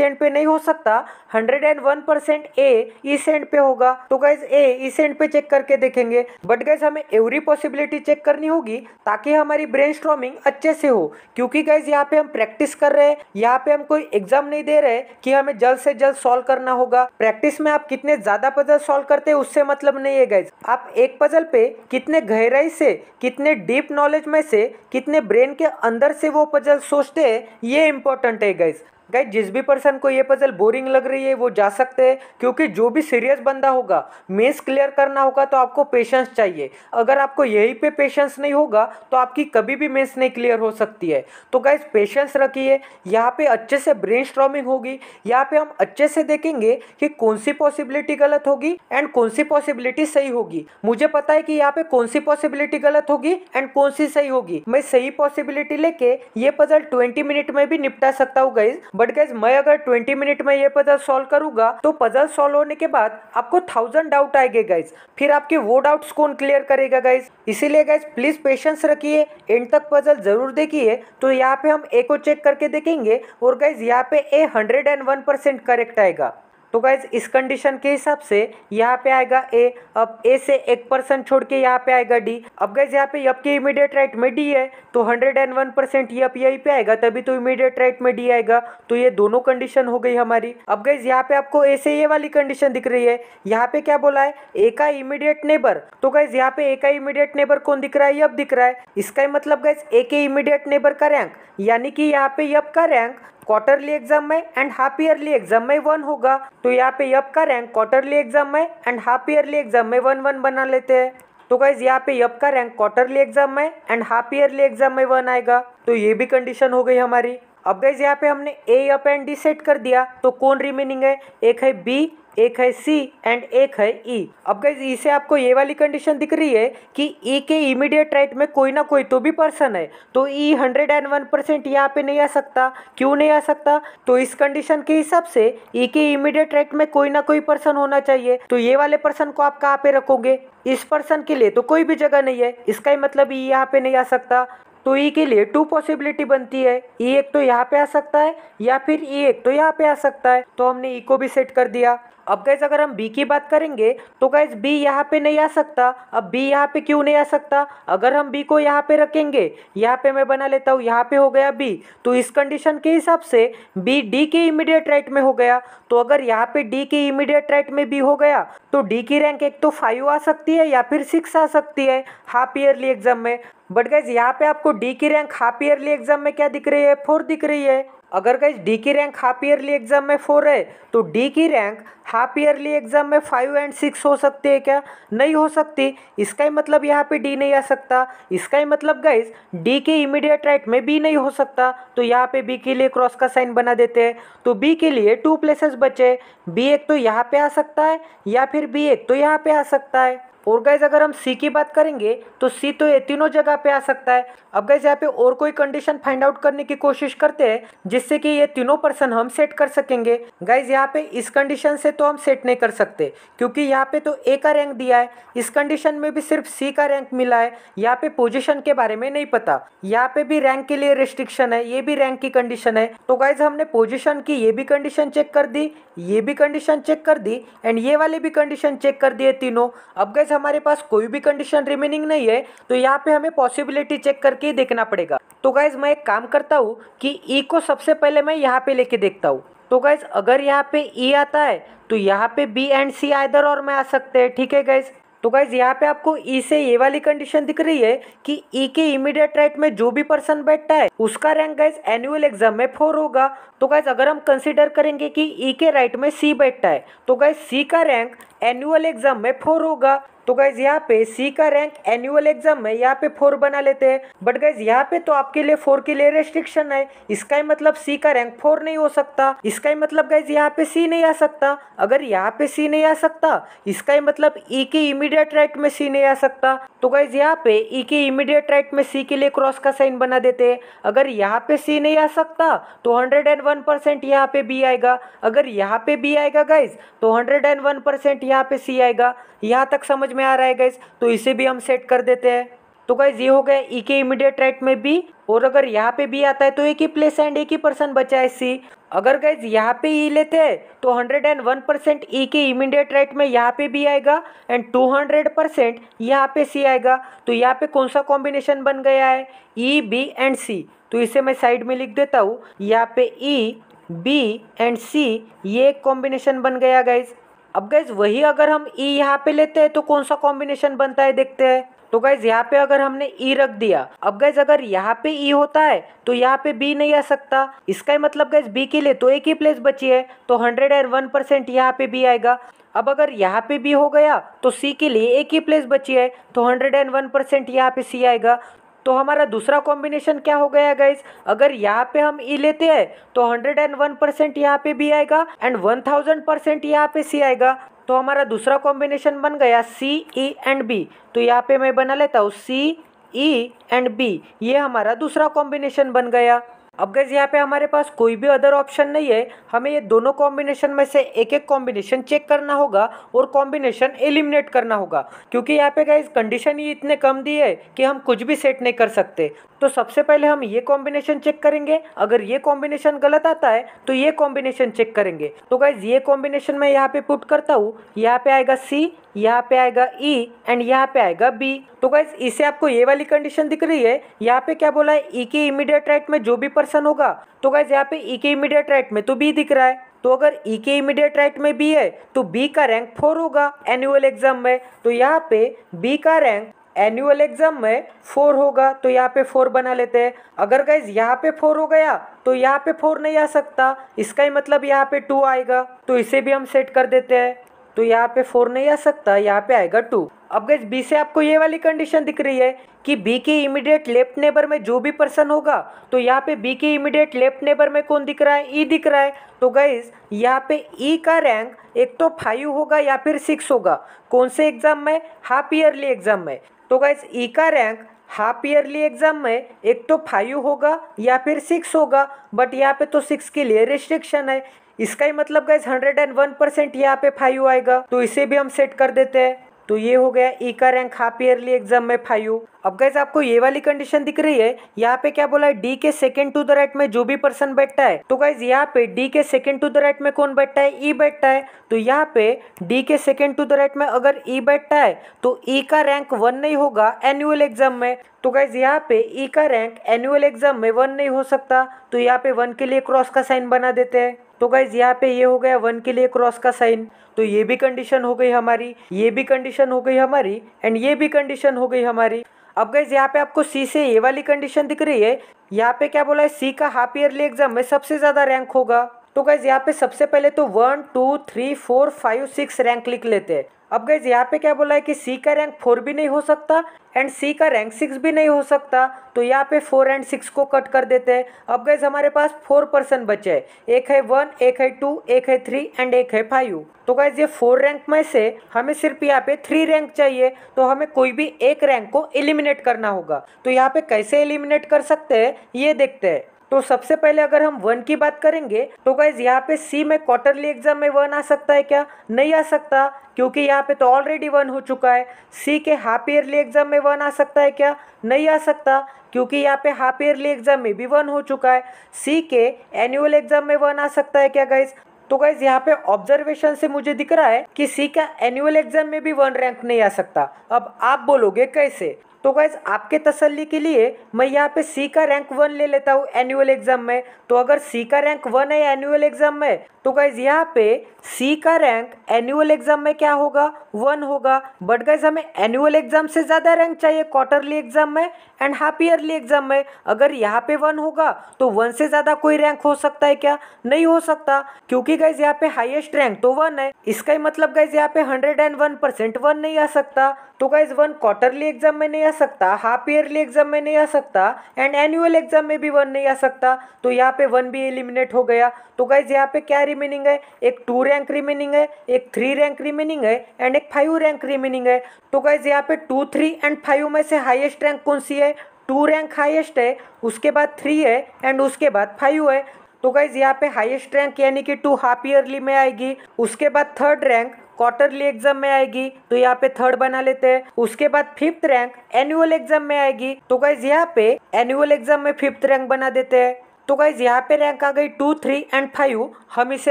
एंड पे नहीं हो सकता, 101% ए इस एंड पे होगा, तो गाइज ए इस एंड पे चेक करके देखेंगे। बट गाइज हमें एवरी पॉसिबिलिटी चेक करनी होगी ताकि हमारी ब्रेनस्टॉर्मिंग अच्छे से हो, क्योंकि गाइज यहाँ पे हम प्रैक्टिस कर रहे हैं, यहाँ पे हम कोई एग्जाम नहीं दे रहे कि हमें जल्द से जल्द सॉल्व करना होगा। प्रैक्टिस में आप कितने ज्यादा पजल सॉल्व करते हैं उससे मतलब नहीं है गाइज, आप एक पजल पे कितने गहराई से, कितने डीप नॉलेज में से, कितने ब्रेन के अंदर से वो पजल सोचते हैं, ये इंपॉर्टेंट है गाइज। गाइज जिस भी पर्सन को ये पजल बोरिंग लग रही है वो जा सकते हैं, क्योंकि जो भी सीरियस बंदा होगा, मेंस क्लियर करना होगा तो आपको पेशेंस चाहिए। अगर आपको यहीं पे पेशेंस नहीं होगा तो आपकी कभी भी मेंस नहीं क्लियर हो सकती है। तो गाइज पेशेंस रखिए, यहाँ पे अच्छे से ब्रेनस्टॉर्मिंग होगी, यहाँ पे हम अच्छे से देखेंगे कि कौन सी पॉसिबिलिटी गलत होगी एंड कौन सी पॉसिबिलिटी सही होगी। मुझे पता है कि यहाँ पे कौन सी पॉसिबिलिटी गलत होगी एंड कौन सी सही होगी। मैं सही पॉसिबिलिटी लेके ये पजल 20 मिनट में भी निपटा सकता हूँ गाइज, बट गाइज मैं अगर 20 मिनट में ये पजल सॉल्व करूंगा तो पजल सॉल्व होने के बाद आपको 1000 डाउट आएंगे गाइज, फिर आपके वो डाउट्स कौन क्लियर करेगा गाइज। इसीलिए गाइज प्लीज पेशेंस रखिए, एंड तक पजल जरूर देखिए। तो यहाँ पे हम ए को चेक करके देखेंगे और गाइज यहाँ पे ए 101% करेक्ट आएगा। तो गाइज इस कंडीशन के हिसाब से यहाँ पे आएगा ए। अब ए से 1% छोड़ के यहाँ पे आएगा डी। अब गाइज यहाँ पे यप के इमीडिएट राइट में डी है, तो 101% यप यहीं पे आएगा, तभी तो इमीडिएट राइट में डी आएगा। तो ये दोनों कंडीशन हो गई हमारी। अब गाइज यहाँ पे आपको ए से ये वाली कंडीशन दिख रही है, यहाँ पे क्या बोला है ए का इमीडिएट नेबर। तो गाइज यहाँ पे ए का इमीडिएट नेबर कौन दिख रहा है, यप दिख रहा है। इसका ही मतलब गाइज ए के इमीडिएट नेबर का रैंक, यानी कि यहाँ पे यप का रैंक क्वार्टरली एग्जाम में एंड हाफ ईयरली एग्जाम में 1 होगा, तो यहाँ पे यप का रैंक क्वार्टरली एग्जाम में एंड हाफ ईयरली एग्जाम में 1 1 बना लेते हैं। तो गाइज यहाँ पे यप का रैंक क्वार्टरली एग्जाम में एंड हाफ ईयरली एग्जाम में 1 आएगा। तो ये भी कंडीशन हो गई हमारी। अब गाइज यहाँ पे हमने ए यप एंड डी सेट कर दिया, तो कौन रिमेनिंग है? एक है बी, एक है सी एंड एक है ई। अब गाइज ई से आपको ये वाली कंडीशन दिख रही है कि ई के इमीडिएट राइट में कोई ना कोई तो भी पर्सन है, तो ई 101% यहाँ पे नहीं आ सकता। क्यों नहीं आ सकता? तो इस कंडीशन के हिसाब से ई के इमीडिएट राइट में कोई ना कोई पर्सन होना चाहिए। तो ये वाले पर्सन को आप कहाँ पे रखोगे? इस पर्सन के लिए तो कोई भी जगह नहीं है, इसका ही मतलब ई यहाँ पे नहीं आ सकता। तो ई के लिए 2 पॉसिबिलिटी बनती है, ई एक तो यहाँ पे आ सकता है या फिर ई एक तो यहाँ पे आ सकता है। तो हमने ई को भी सेट कर दिया। अब गाइज अगर हम बी की बात करेंगे तो गाइज बी यहाँ पे नहीं आ सकता। अब बी यहाँ पे क्यों नहीं आ सकता? अगर हम बी को यहाँ पे रखेंगे, यहाँ पे मैं बना लेता हूँ, यहाँ पे हो गया बी, तो इस कंडीशन के हिसाब से बी डी के इमीडिएट राइट में हो गया। तो अगर यहाँ पे डी के इमीडिएट राइट में बी हो गया तो डी की रैंक एक तो 5 आ सकती है या फिर 6 आ सकती है हाफ ईयरली एग्जाम में। बट गाइज यहाँ पे आपको डी की रैंक हाफ ईयरली एग्जाम में क्या दिख रही है? 4 दिख रही है। अगर गाइज डी की रैंक हाफ ईयरली एग्जाम में 4 है तो डी की रैंक हाफ ईयरली एग्जाम में 5 एंड 6 हो सकती है क्या? नहीं हो सकती। इसका ही मतलब यहाँ पे डी नहीं आ सकता। इसका ही मतलब गाइज डी के इमीडिएट राइट में बी नहीं हो सकता। तो यहाँ पे बी के लिए क्रॉस का साइन बना देते हैं। तो बी के लिए 2 प्लेसेस बचे, बी एक तो यहाँ पे आ सकता है या फिर बी एक तो यहाँ पे आ सकता है। और गाइज अगर हम सी की बात करेंगे तो सी तो ये तीनों जगह पे आ सकता है। अब गाइज यहाँ पे और कोई कंडीशन फाइंड आउट करने की कोशिश करते हैं जिससे कि ये तीनों पर्सन हम सेट कर सकेंगे। गाइज यहाँ पे इस कंडीशन से तो हम सेट नहीं कर सकते क्योंकि यहाँ पे तो ए का रैंक दिया है, इस कंडीशन में भी सिर्फ सी का रैंक मिला है। यहाँ पे पोजीशन के बारे में नहीं पता, यहाँ पे भी रैंक के लिए रिस्ट्रिक्शन है, ये भी रैंक की कंडीशन है। तो गाइज हमने पोजीशन की ये भी कंडीशन चेक कर दी, ये भी कंडीशन चेक कर दी एंड ये वाली भी कंडीशन चेक कर दिए तीनों। अब गाइज हमारे पास कोई भी कंडीशन रिमेनिंग नहीं है, तो यहाँ पे हमें पॉसिबिलिटी चेक करके ही देखना पड़ेगा। तो गाइज मैं एक काम करता हूँ कि ई को सबसे पहले मैं यहाँ पे लेके देखता हूँ। तो गाइज अगर यहाँ पे ई आता है तो यहाँ पे बी एंड सी आइदर और में आ सकते हैं। ठीक है गाइज। तो गाइज यहाँ पे आपको ई से ये वाली कंडीशन दिख रही है कि ई के इमीडिएट राइट में जो भी पर्सन बैठता है उसका रैंक गाइज एनुअल एग्जाम में 4 होगा। तो गाइज अगर हम कंसीडर करेंगे कि ई के राइट में सी बैठता है तो गाइज सी का रैंक एनुअल एग्जाम में 4 होगा। तो गाइज यहाँ पे सी का रैंक एनुअल एग्जाम में यहाँ पे 4 बना लेते हैं। बट गाइज यहाँ पे तो आपके लिए 4 के लिए रेस्ट्रिक्शन है, इसका ही मतलब सी का रैंक 4 नहीं हो सकता। इसका ही मतलब गाइज यहाँ पे सी नहीं आ सकता। अगर यहाँ पे सी नहीं आ सकता इसका ही मतलब ई के इमीडिएट राइट में सी नहीं आ सकता। तो गाइज यहाँ पे ई के इमीडिएट राइट में सी के लिए क्रॉस का साइन बना देते हैं। अगर यहाँ पे सी नहीं आ सकता तो 101% यहाँ पे बी आएगा। अगर यहाँ पे बी आएगा गाइज तो 101% यहाँ पे सी आएगा। यहाँ तक समझ में आ रहा है गाइज? तो इसे भी हम सेट कर देते हैं। तो गाइज ये हो गया ई के इमीडिएट राइट में बी, और अगर यहाँ पे बी आता है तो एक ही प्लेस एंड एक ही पर्सन बचा है सी। अगर गाइज यहाँ पे ई लेते हैं तो 101% ई के इमीडिएट राइट में यहाँ पे बी आएगा एंड 200% यहाँ पे सी आएगा। तो यहाँ पे कौन सा कॉम्बिनेशन बन गया है? ई बी एंड सी। तो इसे मैं साइड में लिख देता हूँ, यहाँ पे ई बी एंड सी ये एक कॉम्बिनेशन बन गया गाइज। अब गाइज वही अगर हम ई यहाँ पे लेते हैं तो कौन सा कॉम्बिनेशन बनता है देखते हैं। तो गाइज यहाँ पे अगर हमने ई रख दिया, अब गाइज अगर यहाँ पे ई होता है तो यहाँ पे बी नहीं आ सकता। इसका ही मतलब गाइज बी के लिए तो एक ही प्लेस बची है, तो 101% यहाँ पे बी आएगा। अब अगर यहाँ पे बी हो गया तो सी के लिए एक ही प्लेस बची है, तो 101% यहाँ पे सी आएगा। तो हमारा दूसरा कॉम्बिनेशन क्या हो गया गाइज? अगर यहाँ पे हम ई लेते हैं तो 101% यहाँ पे बी आएगा एंड 1000% यहाँ पे सी आएगा। तो हमारा दूसरा कॉम्बिनेशन बन गया सी ई एंड बी। तो यहाँ पे मैं बना लेता हूँ सी ई एंड बी, ये हमारा दूसरा कॉम्बिनेशन बन गया। अब गाइज यहाँ पे हमारे पास कोई भी अदर ऑप्शन नहीं है, हमें ये दोनों कॉम्बिनेशन में से एक एक कॉम्बिनेशन चेक करना होगा और कॉम्बिनेशन एलिमिनेट करना होगा, क्योंकि यहाँ पे गाइज कंडीशन ही इतने कम दी है कि हम कुछ भी सेट नहीं कर सकते। तो सबसे पहले हम ये कॉम्बिनेशन चेक करेंगे, अगर ये कॉम्बिनेशन गलत आता है तो ये कॉम्बिनेशन चेक करेंगे। तो गाइज ये कॉम्बिनेशन मैं यहाँ पे पुट करता हूँ, यहाँ पे आएगा सी, यहाँ पे आएगा ई एंड यहाँ पे आएगा बी। तो गाइज इसे आपको ये वाली कंडीशन दिख रही है, यहाँ पे क्या बोला है? ई के इमीडिएट राइट में जो भी पर्सन होगा। तो गाइज यहाँ पे ई के इमीडिएट राइट में तो बी दिख रहा है, तो अगर ई के इमीडिएट राइट में बी है तो बी का रैंक 4 होगा एनुअल एग्जाम में। तो यहाँ पे बी का रैंक एनुअल एग्जाम में 4 होगा, तो यहाँ पे 4 बना लेते हैं। अगर गाइज यहाँ पे 4 हो गया तो यहाँ पे 4 नहीं आ सकता, इसका ही मतलब यहाँ पे 2 आएगा। तो इसे भी हम सेट कर देते हैं। तो यहाँ पे 4 नहीं आ सकता, यहाँ पे आएगा 2। अब गाइस बी से आपको ये वाली कंडीशन दिख रही है कि बी के इमीडिएट लेफ्ट नेबर में जो भी पर्सन होगा, तो यहाँ पे बी के इमीडिएट लेफ्ट नेबर में कौन दिख रहा है, ई दिख रहा है। तो गाइस यहाँ पे ई का रैंक एक तो 5 होगा या फिर 6 होगा। कौन से एग्जाम में, हाफ ईयरली एग्जाम में। तो गाइस ई का रैंक हाफ ईयरली एग्जाम में एक तो 5 होगा या फिर 6 होगा, बट यहाँ पे तो 6 के लिए रिस्ट्रिक्शन है। इसका ही मतलब गाइस 101% यहाँ पे 5 आएगा, तो इसे भी हम सेट कर देते हैं। तो ये हो गया ई का रैंक हाफ ईयरली एग्जाम में 5। अब गाइस आपको ये वाली कंडीशन दिख रही है, यहाँ पे क्या बोला है, डी के सेकंड टू द राइट में जो भी पर्सन बैठता है। तो गाइस यहाँ पे डी के सेकंड टू द राइट में कौन बैठता है, ई बैठता है। तो यहाँ पे डी के सेकंड टू द राइट में अगर ई बैठता है तो ई का रैंक 1 नहीं होगा एनुअल एग्जाम में। तो गाइस यहाँ पे ई का रैंक एनुअल एग्जाम में 1 नहीं हो सकता, तो यहाँ पे 1 के लिए क्रॉस का साइन बना देते हैं। तो गाइस यहाँ पे ये हो गया 1 के लिए क्रॉस का साइन। तो ये भी कंडीशन हो गई हमारी, ये भी कंडीशन हो गई हमारी, एंड ये भी कंडीशन हो गई हमारी। अब गाइस यहाँ पे आपको सी से ये वाली कंडीशन दिख रही है, यहाँ पे क्या बोला है, सी का हाफ ईयरली एग्जाम में सबसे ज्यादा रैंक होगा। तो गाइस यहाँ पे सबसे पहले तो 1 2 3 4 5 6 रैंक लिख लेते हैं। अब गाइस यहाँ पे क्या बोला है कि सी का रैंक 4 भी नहीं हो सकता एंड सी का रैंक 6 भी नहीं हो सकता, तो यहाँ पे 4 एंड 6 को कट कर देते हैं। अब गाइस हमारे पास 4 पर्सन बचे हैं, एक है 1, एक है 2, एक है 3 एंड एक है 5। तो गाइस ये 4 रैंक में से हमें सिर्फ यहाँ पे 3 रैंक चाहिए, तो हमें कोई भी एक रैंक को एलिमिनेट करना होगा। तो यहाँ पे कैसे एलिमिनेट कर सकते हैं ये देखते हैं। तो सबसे पहले अगर हम 1 की बात करेंगे, तो गाइज यहाँ पे सी में क्वार्टरली एग्जाम में 1 आ सकता है क्या, नहीं आ सकता, क्योंकि यहाँ पे तो ऑलरेडी 1 हो चुका है। सी के हाफ ईयरली एग्जाम में 1 आ सकता है क्या, नहीं आ सकता, क्योंकि यहाँ पे हाफ ईयरली एग्जाम में भी 1 हो चुका है। सी के एनुअल एग्जाम में 1 आ सकता है क्या गाइज, तो गाइज यहाँ पे ऑब्जर्वेशन से मुझे दिख रहा है कि सी का एनुअल एग्जाम में भी 1 रैंक नहीं आ सकता। अब आप बोलोगे कैसे, तो गाइज आपके तसल्ली के लिए मैं यहाँ पे सी का रैंक 1 ले लेता हूँ एनुअल एग्जाम में। तो अगर सी का रैंक 1 है एनुअल एग्जाम में, तो गाइज यहाँ पे सी का रैंक एनुअल एग्जाम में क्या होगा, 1 होगा। बट गाइज हमें एनुअल एग्जाम से ज़्यादा रैंक चाहिए क्वार्टरली एग्जाम में एंड हाफ ईयरली एग्जाम में। अगर यहाँ पे 1 होगा तो 1 से ज़्यादा कोई रैंक हो सकता है क्या, नहीं हो सकता, क्योंकि गाइज यहाँ पे हाईएस्ट रैंक तो 1 है। इसका ही मतलब गाइज यहाँ पे 101% 1 नहीं आ सकता। तो गाइज 1 क्वार्टरली एग्जाम में नहीं आ सकता, हाफ ईयरली एग्जाम में नहीं आ सकता एंड एनुअल एग्जाम में भी 1 नहीं आ सकता, तो यहाँ पे 1 भी एलिमिनेट हो गया। तो गाइज यहाँ पे क्या रिमेनिंग है, एक 2 रैंक रिमेनिंग है, एक 3 रैंक रिमेनिंग है एंड एक 5 रैंक रिमेनिंग है। तो गाइज यहाँ पे 2 3 एंड 5 में से हाईएस्ट रैंक कौन सी है, 2 रैंक हाईएस्ट है, उसके बाद 3 है एंड उसके बाद 5 है। तो गाइज यहाँ पे हाईएस्ट रैंक यानी कि 2 हाफ ईयरली में आएगी, उसके बाद 3rd रैंक क्वार्टरली एग्जाम में आएगी, तो यहाँ पे 3rd बना लेते हैं। उसके बाद 5th रैंक एनुअल एग्जाम में आएगी, तो गाइज यहाँ पे एनुअल एग्जाम में 5th रैंक बना देते हैं। तो गाइज यहाँ पे रैंक आ गई 2 3 एंड 5, हम इसे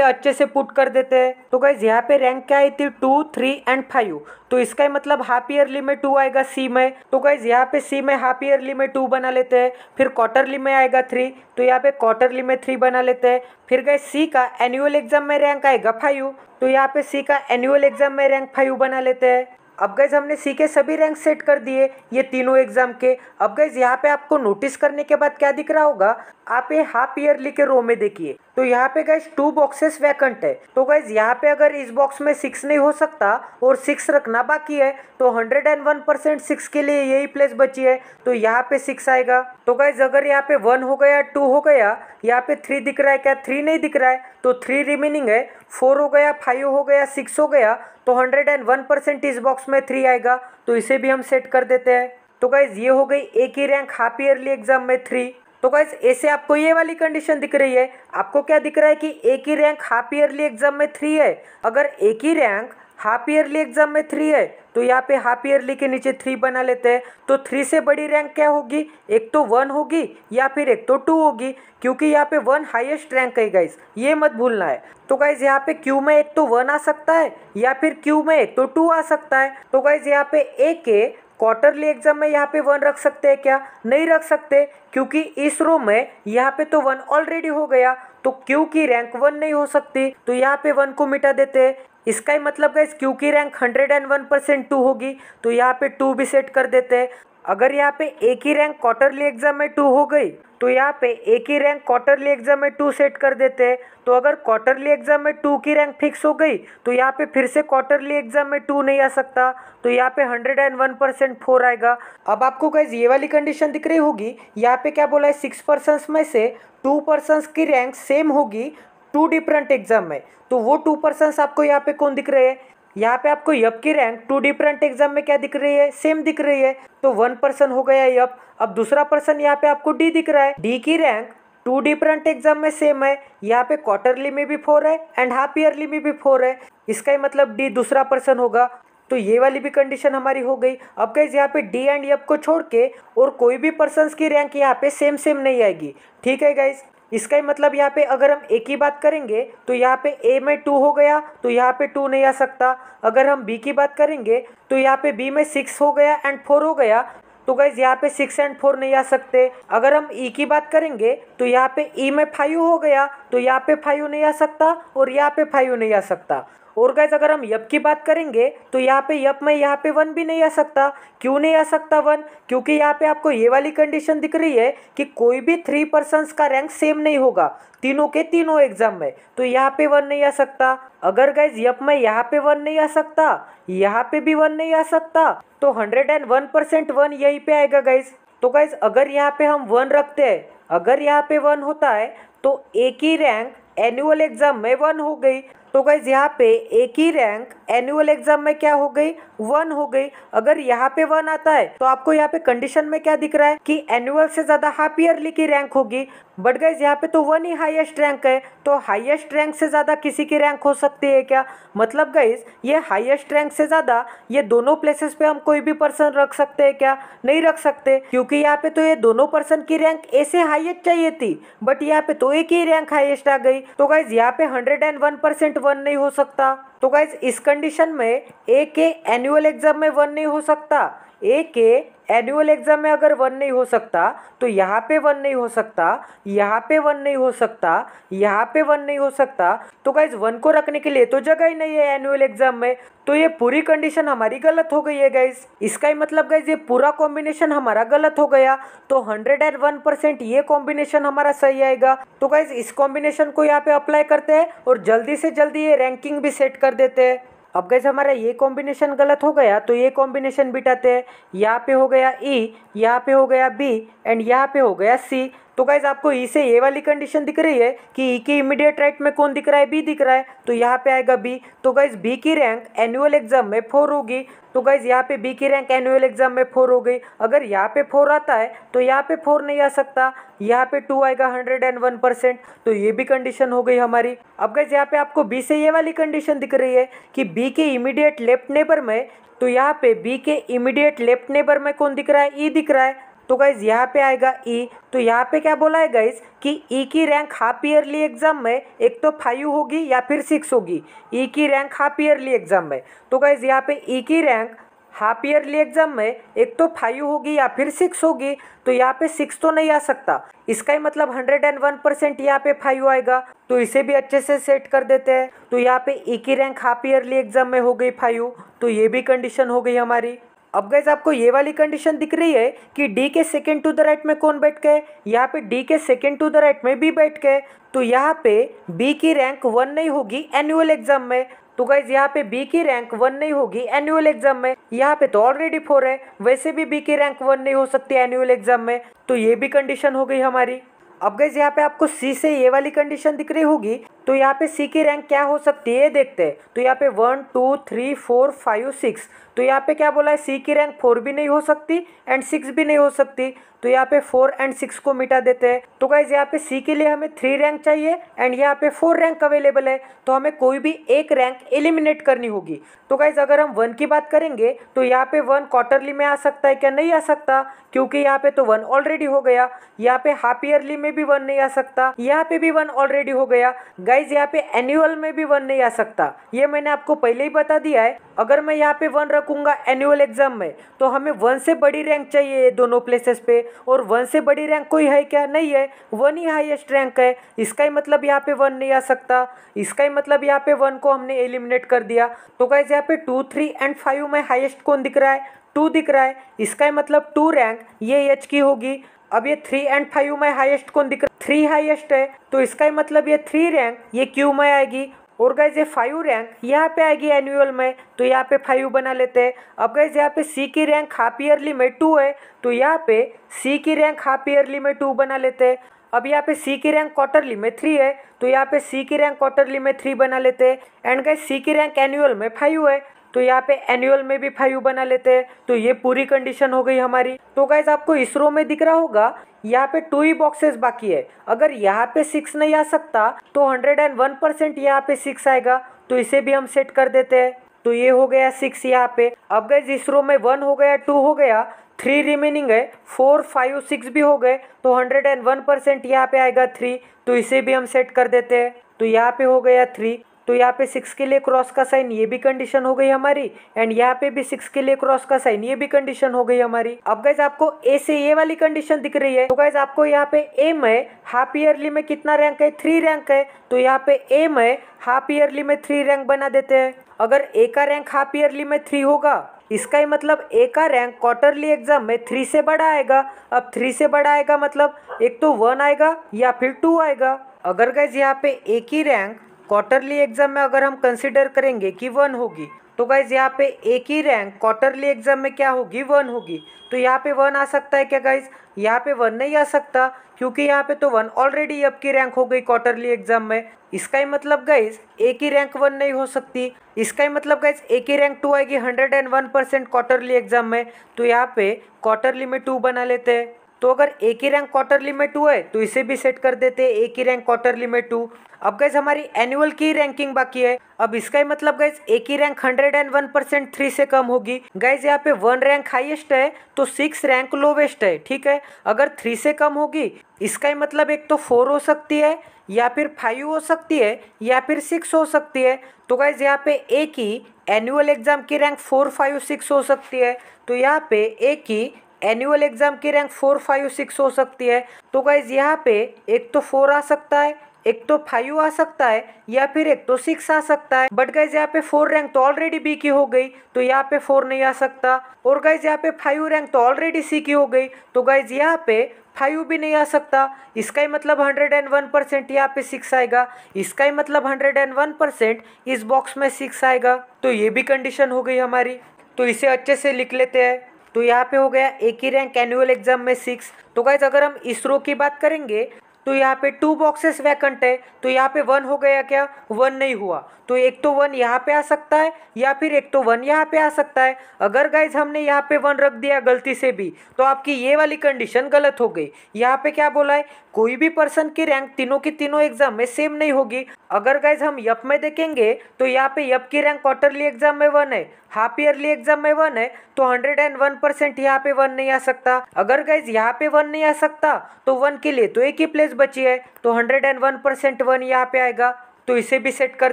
अच्छे से पुट कर देते हैं। तो गाइज यहाँ पे रैंक क्या आई थी, 2 3 एंड 5, तो इसका मतलब हाफ ईयरली में 2 आएगा सी में। तो गाइज यहाँ पे सी में हाफ ईयरली में 2 बना लेते हैं, फिर क्वार्टरली में आएगा 3, तो यहाँ पे क्वार्टरली में 3 बना लेते हैं। फिर गाइज सी का एनुअल एग्जाम में रैंक आएगा 5, तो यहाँ पे सी का एनुअल एग्जाम में रैंक 5 बना लेते हैं। अब गाइज हमने सी के सभी रैंक सेट कर दिए ये तीनों एग्जाम के। अब गाइज यहाँ पे आपको नोटिस करने के बाद क्या दिख रहा होगा, आप ये हाफ ईयरली के रो में देखिए, तो यहाँ पे गाइज 2 बॉक्सेस वैकेंट है। तो गाइज यहाँ पे अगर इस बॉक्स में 6 नहीं हो सकता और 6 रखना बाकी है, तो 101% 6 के लिए यही प्लेस बची है, तो यहाँ पे 6 आएगा। तो गाइज अगर यहाँ पे 1 हो गया, 2 हो गया, यहाँ पे 3 दिख रहा है क्या, 3 नहीं दिख रहा है, तो 3 रिमेनिंग है, 4 हो गया, 5 हो गया, 6 हो गया, तो 101% इस बॉक्स में 3 आएगा, तो इसे भी हम सेट कर देते हैं। तो गाइज ये हो गई एक ही रैंक हाफ ईयरली एग्जाम में 3। तो गाइज ऐसे आपको ये वाली कंडीशन दिख रही है, आपको क्या दिख रहा है कि एक ही रैंक हाफ ईयरली एग्जाम में 3 है। अगर एक ही रैंक हाफ ईयरली एग्जाम में 3 है, तो यहाँ पे हाफ ईयरली के नीचे 3 बना लेते हैं। तो 3 से बड़ी रैंक क्या होगी, एक तो 1 होगी या फिर एक तो 2 होगी, क्योंकि यहाँ पे 1 हाईएस्ट रैंक है गाइज, ये मत भूलना है। तो गाइज यहाँ पे क्यू में एक तो 1 आ सकता है या फिर क्यू में एक तो 2 आ सकता है। तो गाइज यहाँ पे ए के क्वार्टरली एग्जाम में यहाँ पे 1 रख सकते हैं क्या, नहीं रख सकते, क्योंकि इस रो में यहाँ पे तो 1 ऑलरेडी हो गया, तो क्यू की रैंक 1 नहीं हो सकती, तो यहाँ पे 1 को मिटा देते हैं। इसका ही मतलब गाइस क्यू की रैंक 101% 2 होगी, तो यहाँ पे 2 भी सेट कर देते हैं। अगर यहाँ पे एक ही रैंक क्वार्टरली एग्जाम में 2 हो गई तो यहाँ पे एक ही रैंक क्वार्टरली एग्जाम में 2 सेट कर देते हैं। तो अगर क्वार्टरली एग्जाम में 2 की रैंक फिक्स हो गई तो यहाँ पे फिर से क्वार्टरली एग्जाम में 2 नहीं आ सकता, तो यहाँ पे 101% 4 आएगा। अब आपको गाइस ये वाली कंडीशन दिख रही होगी, यहाँ पे क्या बोला है 6 पर्सन्स में से 2 पर्सन्स की रैंक सेम होगी 2 डिफरेंट एग्जाम में। तो वो 2 पर्सन्स आपको यहाँ पे कौन दिख रहे हैं, यहाँ पे आपको यप की रैंक 2 डिफरेंट एग्जाम में क्या दिख रही है, सेम दिख रही है। तो 1 पर्सन हो गया यप। अब दूसरा पर्सन यहाँ पे आपको डी दिख रहा है, डी की रैंक 2 डिफरेंट एग्जाम में सेम है, यहाँ पे क्वार्टरली में भी 4 है एंड हाफ ईयरली में भी 4 है, इसका ही मतलब डी दूसरा पर्सन होगा। तो ये वाली भी कंडीशन हमारी हो गई। अब गाइस यहाँ पे डी एंड यप को छोड़ के और कोई भी पर्सन्स की रैंक यहाँ पे सेम सेम नहीं आएगी, ठीक है गाइस। इसका ही मतलब यहाँ पे अगर हम एक ही बात करेंगे तो यहाँ पे ए में 2 हो गया तो यहाँ पे 2 नहीं आ सकता। अगर हम बी की बात करेंगे तो यहाँ पे बी में 6 हो गया एंड 4 हो गया, तो गाइज यहाँ पे 6 एंड 4 नहीं आ सकते। अगर हम ई की बात करेंगे तो यहाँ पे ई में 5 हो गया तो यहाँ पे 5 नहीं आ सकता और यहाँ पे 5 नहीं आ सकता। और गाइज अगर हम यप की बात करेंगे तो यहाँ पे यप में यहाँ पे 1 भी नहीं आ सकता। क्यों नहीं आ सकता 1, क्योंकि यहाँ पे आपको ये वाली कंडीशन दिख रही है कि कोई भी 3 पर्सन्स का रैंक सेम नहीं होगा तीनों के तीनों एग्जाम में, तो यहाँ पे 1 नहीं आ सकता। अगर गाइज यप में यहाँ पे 1 नहीं आ सकता, यहाँ पे भी 1 नहीं आ सकता, तो 101% 1 यहीं पे आएगा गाइज। तो गाइज अगर यहाँ पे हम 1 रखते हैं, अगर यहाँ पे 1 होता है तो एक ही रैंक एनुअल एग्जाम में 1 हो गई। तो गाइज यहाँ पे एक ही रैंक एनुअल एग्जाम में क्या हो गई, 1 हो गई। अगर यहाँ पे 1 आता है तो आपको यहाँ पे कंडीशन में क्या दिख रहा है कि एनुअल से ज्यादा हाफ ईयरली की रैंक होगी। बट गाइज यहाँ पे तो 1 ही हाईएस्ट रैंक है, तो हाईएस्ट रैंक से ज्यादा किसी की रैंक हो सकती है क्या? मतलब गाइज ये हाईएस्ट रैंक से ज्यादा ये दोनों प्लेसेस पे हम कोई भी पर्सन रख सकते हैं क्या? नहीं रख सकते, क्योंकि यहाँ पे तो ये दोनों पर्सन की रैंक ऐसे हाईएस्ट चाहिए थी, बट यहाँ पे तो एक ही रैंक हाईएस्ट आ गई। तो गाइज यहाँ पे 101% 1 नहीं हो सकता। तो गाइज इस कंडीशन में ए के एनुअल एग्जाम में 1 नहीं हो सकता। ए के एनुअल एग्जाम में अगर 1 नहीं हो सकता तो यहाँ पे 1 नहीं हो सकता, यहाँ पे 1 नहीं हो सकता, यहाँ पे 1 नहीं हो सकता। तो गाइज 1 को रखने के लिए तो जगह ही नहीं है एनुअल एग्जाम में, तो ये पूरी कंडीशन हमारी गलत हो गई है गाइज। इसका ही मतलब गाइज ये पूरा कॉम्बिनेशन हमारा गलत हो गया, तो 101% ये कॉम्बिनेशन हमारा सही आएगा। तो गाइज इस कॉम्बिनेशन को यहाँ पे अप्लाई करते हैं और जल्दी से जल्दी ये रैंकिंग भी सेट कर देते हैं। अब गाइस हमारा ये कॉम्बिनेशन गलत हो गया तो ये कॉम्बिनेशन बिठाते हैं। यहाँ पे हो गया ई, यहाँ पे हो गया बी एंड यहाँ पे हो गया सी। तो गाइज आपको ई से ये वाली कंडीशन दिख रही है कि ई की इमीडिएट राइट में कौन दिख रहा है, बी दिख रहा है, तो यहाँ पे आएगा बी। तो गाइज बी की रैंक एनुअल एग्जाम में 4 होगी, तो गाइज यहाँ पे बी की रैंक एनुअल एग्जाम में 4 हो गई। अगर यहाँ पे 4 आता है तो यहाँ पे 4 नहीं आ सकता, यहाँ पे 2 आएगा 101%, तो ये भी कंडीशन हो गई हमारी। अब गाइज यहाँ पे आपको बी से ये वाली कंडीशन दिख रही है कि बी के इमीडिएट लेफ्ट नेबर में, तो यहाँ पे बी के इमीडिएट लेफ्ट नेबर में कौन दिख रहा है, ई दिख रहा है, तो गाइज यहाँ पे आएगा ई। तो यहाँ पे क्या बोला है गाइज कि ई की रैंक हाफ ईयरली एग्जाम में एक तो 5 होगी या फिर 6 होगी, ई की रैंक हाफ ईयरली एग्जाम में। तो गाइज यहाँ पे ई की रैंक हाफ ईयरली एग्जाम में एक तो 5 होगी या फिर 6 होगी, तो यहाँ पे 6 तो नहीं आ सकता। इसका ही मतलब 101% यहाँ पे 5 आएगा, तो इसे भी अच्छे से सेट कर देते हैं। तो यहाँ पे ई की रैंक हाफ ईयरली एग्जाम में हो गई 5, तो ये भी कंडीशन हो गई हमारी। अब गाइज आपको ये वाली कंडीशन दिख रही है कि डी के सेकंड टू द राइट में कौन बैठ गए, यहाँ पे डी के सेकंड टू द राइट में बी बैठ गए, तो यहाँ पे बी की रैंक 1 नहीं होगी एनुअल एग्जाम में। तो गाइज यहाँ पे बी की रैंक 1 नहीं होगी एनुअल एग्जाम में, यहाँ पे तो ऑलरेडी 4 है, वैसे भी बी की रैंक 1 नहीं हो सकती एनुअल एग्जाम में, तो ये भी कंडीशन हो गई हमारी। अब गाइज यहाँ पे आपको सी से ये वाली कंडीशन दिख रही होगी, तो यहाँ पे सी की रैंक क्या हो सकती है देखते हैं। तो यहाँ पे 1 2 3 4 5 6, तो यहाँ पे क्या बोला है सी की रैंक 4 भी नहीं हो सकती एंड 6 भी नहीं हो सकती, तो यहाँ पे 4 एंड 6 को मिटा देते हैं। तो गाइज यहाँ पे सी के लिए हमें 3 रैंक चाहिए एंड यहाँ पे 4 रैंक अवेलेबल है, तो हमें कोई भी एक रैंक एलिमिनेट करनी होगी। तो गाइज अगर हम 1 की बात करेंगे तो यहाँ पे 1 क्वार्टरली में आ सकता है क्या, नहीं आ सकता, क्योंकि यहाँ पे तो 1 ऑलरेडी हो गया। यहाँ पे हाफ ईयरली में भी 1 नहीं आ सकता, यहाँ पे भी 1 ऑलरेडी हो गया। गाइज यहाँ पे एनुअल में भी 1 नहीं आ सकता, ये मैंने आपको पहले ही बता दिया है। अगर मैं यहाँ पे 1 रखूंगा एनुअल एग्जाम में तो हमें 1 से बड़ी रैंक चाहिए दोनों प्लेसेस पे, और 1 से बड़ी रैंक कोई है क्या? नहीं है, 1 ही हाईएस्ट रैंक है। इसका ही मतलब यहाँ पे 1 नहीं आ सकता, इसका ही मतलब यहाँ पे 1 को हमने एलिमिनेट कर दिया। तो गाइज यहाँ पे 2, 3 एंड 5 में हाईएस्ट कौन दिख रहा है? 2 दिख रहा है। इसका ही मतलब 2 रैंक ये एच की होगी। अब ये 3 एंड 5 में हाईएस्ट कौन दिख रहा है? 3 हाईएस्ट है, तो इसका ही मतलब ये 3 रैंक ये क्यू में आएगी। और गाइज ये 5 रैंक यहाँ पे आएगी एनुअल में, तो यहाँ पे 5 बना लेते हैं। अब गाइज यहाँ पे सी की रैंक हाफ ईयरली में 2 है, तो यहाँ पे सी की रैंक हाफ ईयरली में 2 बना लेते हैं। अब यहाँ पे सी की रैंक क्वार्टरली में 3 है, तो यहाँ पे सी की रैंक क्वार्टरली में 3 बना लेते हैं। एंड गाइज सी की रैंक एनुअल में 5 है, तो यहाँ पे एनुअल में भी 5 बना लेते हैं। तो ये पूरी कंडीशन हो गई हमारी। तो गाइज आपको इस रो में दिख रहा होगा यहाँ पे 2 ही बॉक्सेस बाकी है। अगर यहाँ पे 6 नहीं आ सकता तो 101% यहाँ पे 6 आएगा, तो इसे भी हम सेट कर देते हैं। तो ये हो गया 6 यहाँ पे। अब गाइज इस रो में 1 हो गया, 2 हो गया, 3 रिमेनिंग है, 4, 5, 6 भी हो गए, तो 101% यहाँ पे आएगा 3, तो इसे भी हम सेट कर देते हैं। तो यहाँ पे हो गया 3, तो यहाँ पे 6 के लिए क्रॉस का साइन, ये भी कंडीशन हो गई हमारी। एंड यहाँ पे भी 6 के लिए क्रॉस का साइन, ये भी कंडीशन हो गई हमारी। अब गाइज आपको ए से ये वाली कंडीशन दिख रही है, तो गाइज आपको यहाँ पे ए में हाफ ईयरली में कितना रैंक है? 3 रैंक है, तो यहाँ पे ए में हाफ ईयरली में 3 रैंक बना देते हैं। अगर ए का रैंक हाफ ईयरली में 3 होगा, इसका ही मतलब ए का रैंक क्वार्टरली एग्जाम में 3 से बड़ा आएगा। अब 3 से बड़ा आएगा मतलब एक तो 1 आएगा या फिर 2 आएगा। अगर गाइज यहाँ पे ए की रैंक क्वार्टरली एग्जाम में अगर हम कंसिडर करेंगे कि 1 होगी, तो गाइज यहाँ पे ए की रैंक क्वार्टरली एग्जाम में क्या होगी? 1 होगी। तो यहाँ पे 1 आ सकता है क्या गाइज? यहाँ पे 1 नहीं आ सकता, क्योंकि यहाँ पे तो 1 ऑलरेडी अब की रैंक हो गई क्वार्टरली एग्जाम में। इसका ही मतलब गाइज ए की रैंक 1 नहीं हो सकती। इसका ही मतलब गाइज ए की रैंक 2 आएगी 101% क्वार्टरली एग्जाम में, तो यहाँ पे क्वार्टरली में 2 बना लेते हैं। तो अगर ए की रैंक क्वार्टरली में 2 है तो इसे भी सेट कर देते हैं, ए की रैंक क्वार्टरली में 2। अब गाइज हमारी एनुअल की रैंकिंग बाकी है। अब इसका ही मतलब गाइज ए की रैंक 101% 3 से कम होगी। गाइज यहाँ पे 1 रैंक हाईएस्ट है तो 6 रैंक लोवेस्ट है, ठीक है। अगर 3 से कम होगी, इसका ही मतलब एक तो 4 हो सकती है, या फिर 5 हो सकती है, या फिर 6 हो सकती है। तो गाइज यहाँ पे ए की एनुअल एग्जाम की रैंक 4, 5, 6 हो सकती है। तो यहाँ पे ए की एनुअल एग्जाम की रैंक 4, 5, 6 हो सकती है। तो गाइज यहाँ पे एक तो 4 आ सकता है, एक तो 5 आ सकता है, या फिर एक तो 6 आ सकता है। बट गाइज यहाँ पे 4 रैंक तो ऑलरेडी बी की हो गई, तो यहाँ पे 4 नहीं आ सकता। और गाइज यहाँ पे 5 रैंक तो ऑलरेडी सी की हो गई, तो गाइज यहाँ पे 5 भी नहीं आ सकता। इसका ही मतलब 101% यहाँ पे 6 आएगा। इसका ही मतलब 101% इस बॉक्स में 6 आएगा। तो ये भी कंडीशन हो गई हमारी। तो इसे अच्छे से लिख लेते हैं। तो यहाँ पे हो गया ए की रैंक एनुअल एग्जाम में 6। तो गाइज अगर हम इस रो की बात करेंगे तो यहाँ पे 2 बॉक्सेस वैकेंट है, तो यहाँ पे 1 हो गया क्या? 1 नहीं हुआ, तो एक तो 1 यहाँ पे आ सकता है, या फिर एक तो 1 यहाँ पे आ सकता है। अगर गाइज हमने यहाँ पे 1 रख दिया गलती से भी, तो आपकी ये वाली कंडीशन गलत हो गई। यहाँ पे क्या बोला है? कोई भी पर्सन की रैंक तीनों की तीनों एग्जाम में सेम नहीं होगी। अगर गाइज हम यप में देखेंगे तो यहाँ पे यप की रैंक क्वार्टरली एग्जाम में 1 है, हाफ ईयरली एग्जाम में 1 है, तो 101% यहाँ पे 1 नहीं आ सकता। अगर गाइज यहाँ पे 1 नहीं आ सकता तो 1 के लिए तो एक ही प्लेस बची है, तो 101% 1 यहाँ पे आएगा। तो इसे भी सेट कर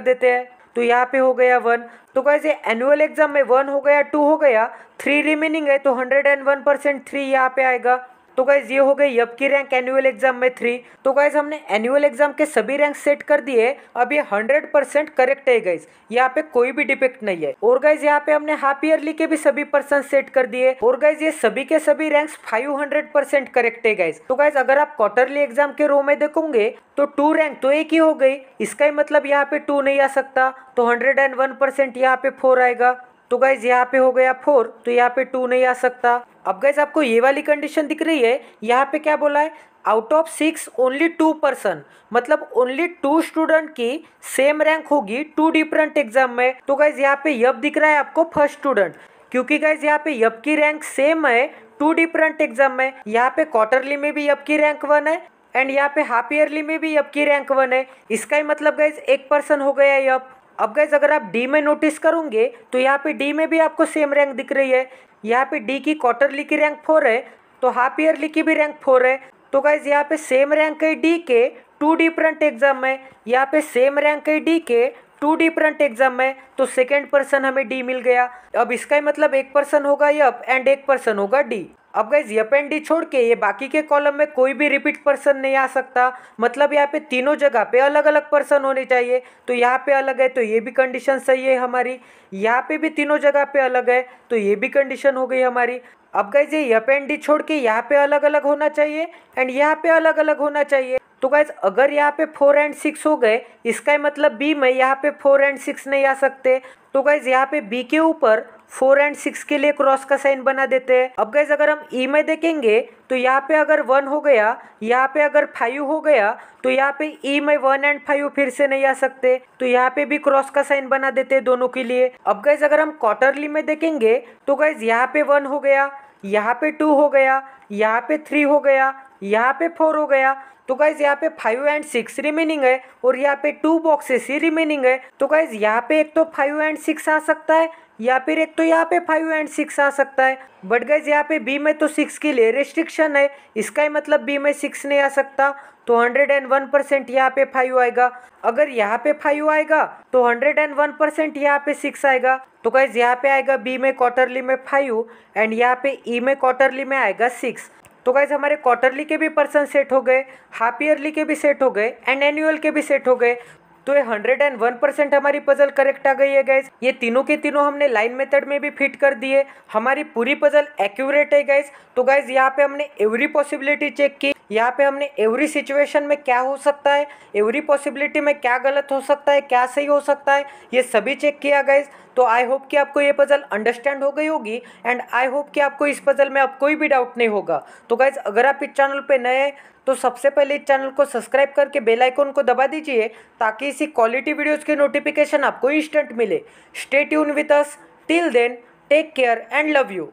देते हैं। तो यहाँ पे हो गया 1। तो गाइज ये एनुअल एग्जाम में 1 हो गया, 2 हो गया, 3 रिमेनिंग है, तो 101% 3 यहाँ पे आएगा। तो गाइज ये हो गई यप की रैंक एनुअल एग्जाम में 3। तो गाइज हमने एनुअल एग्जाम के सभी रैंक सेट कर दिए। अब ये 100% करेक्ट है गाइज, यहाँ पे कोई भी डिफेक्ट नहीं है। और गाइज यहाँ पे हमने हाफ ईयरली के भी सभी पर्सन सेट कर दिए। और गाइज ये सभी के सभी रैंक्स 500% करेक्ट है गाइज। तो गाइज अगर आप क्वार्टरली एग्जाम के रो में देखोगे तो 2 रैंक तो एक ही हो गई, इसका ही मतलब यहाँ पे 2 नहीं आ सकता, तो 101% यहाँ पे 4 आएगा। तो गाइज यहाँ पे हो गया 4, तो यहाँ पे 2 नहीं आ सकता। अब गाइज आपको ये वाली कंडीशन दिख रही है, यहाँ पे क्या बोला है? आउट ऑफ 6 ओनली 2 पर्सन, मतलब ओनली 2 स्टूडेंट की सेम रैंक होगी 2 डिफरेंट एग्जाम में। तो गाइज यहाँ पे यप दिख रहा है आपको फर्स्ट स्टूडेंट, क्योंकि गाइज यहाँ पे यप की रैंक सेम है 2 डिफरेंट एग्जाम में। यहाँ पे क्वार्टरली में भी यप की रैंक 1 है, एंड यहाँ पे हाफ ईयरली में भी यप की रैंक 1 है। इसका ही मतलब गाइज एक पर्सन हो गया यप। अब गाइज अगर आप डी में नोटिस करोगे तो यहाँ पे डी में भी आपको सेम रैंक दिख रही है। यहाँ पे डी की क्वार्टरली की रैंक 4 है, तो हाफ ईयरली की भी रैंक 4 है। तो गाइज यहाँ पे सेम रैंक है डी के टू डिफरेंट एग्जाम है, यहाँ पे सेम रैंक है डी के, टू डिफरेंट एग्जाम है, तो सेकेंड पर्सन हमें डी मिल गया। अब इसका ही मतलब एक पर्सन होगा यप एंड एक पर्सन होगा डी। अब गाइज यप एंड डी छोड़ के ये बाकी के कॉलम में कोई भी रिपीट पर्सन नहीं आ सकता, मतलब यहाँ पे तीनों जगह पे अलग अलग पर्सन होने चाहिए। तो यहाँ पे अलग है तो ये भी कंडीशन सही है हमारी, यहाँ पे भी तीनों जगह पे अलग है तो ये भी कंडीशन हो गई हमारी। अब गाइज ये यप एंड डी छोड़ के यहाँ पे अलग अलग होना चाहिए एंड यहाँ पे अलग अलग होना चाहिए। तो गाइज अगर यहाँ पे 4 एंड 6 हो गए, इसका मतलब बी में यहाँ पे 4 एंड 6 नहीं आ सकते। तो गाइज यहाँ पे बी के ऊपर 4 एंड 6 के लिए क्रॉस का साइन बना देते हैं। अब गाइज अगर हम ई में देखेंगे तो यहाँ पे अगर 1 हो गया, यहाँ पे अगर 5 हो गया, तो यहाँ पे ई में 1 एंड 5 फिर से नहीं आ सकते, तो यहाँ पे भी क्रॉस का साइन बना देते हैं दोनों के लिए। अब गाइज अगर हम क्वार्टरली में देखेंगे तो गाइज यहाँ पे 1 हो गया, यहाँ पे 2 हो गया, यहाँ पे 3 हो गया, यहाँ पे 4 हो गया। तो गाइज यहाँ पे 5 एंड 6 रिमेनिंग है और यहाँ पे 2 बॉक्सेस ही रिमेनिंग है। तो गाइज यहाँ पे एक तो 5 एंड 6 आ सकता है या फिर एक तो यहाँ पे 5 एंड 6 आ सकता है। बट गाइज यहाँ पे बी में तो 6 के लिए रेस्ट्रिक्शन है, इसका ही मतलब बी में 6 नहीं आ सकता, तो 101% यहाँ पे 5 आएगा। अगर यहाँ पे 5 आएगा तो 101% यहाँ पे 6 आएगा। तो गाइज यहाँ पे आएगा बी में क्वार्टरली में 5 एंड यहाँ पे ई में क्वार्टरली में आएगा 6। तो गाइज हमारे क्वार्टरली के भी पर्सन सेट हो गए, हाफ ईयरली के भी सेट हो गए एंड एनुअल के भी सेट हो गए। तो ये 101% हमारी पजल करेक्ट आ गई है गाइज। ये तीनों के तीनों हमने लाइन मेथड में भी फिट कर दिए, हमारी पूरी पजल एक्यूरेट है गाइज। तो गाइज यहाँ पे हमने एवरी पॉसिबिलिटी चेक की, यहाँ पे हमने एवरी सिचुएशन में क्या हो सकता है, एवरी पॉसिबिलिटी में क्या गलत हो सकता है, क्या सही हो सकता है, ये सभी चेक किया गाइज। तो आई होप कि आपको ये पजल अंडरस्टैंड हो गई होगी एंड आई होप कि आपको इस पजल में अब कोई भी डाउट नहीं होगा। तो गाइज अगर आप इस चैनल पे नए हैं तो सबसे पहले इस चैनल को सब्सक्राइब करके बेल आइकन को दबा दीजिए ताकि इसी क्वालिटी वीडियोस की नोटिफिकेशन आपको इंस्टेंट मिले। Stay tune with us, till then take care and love you.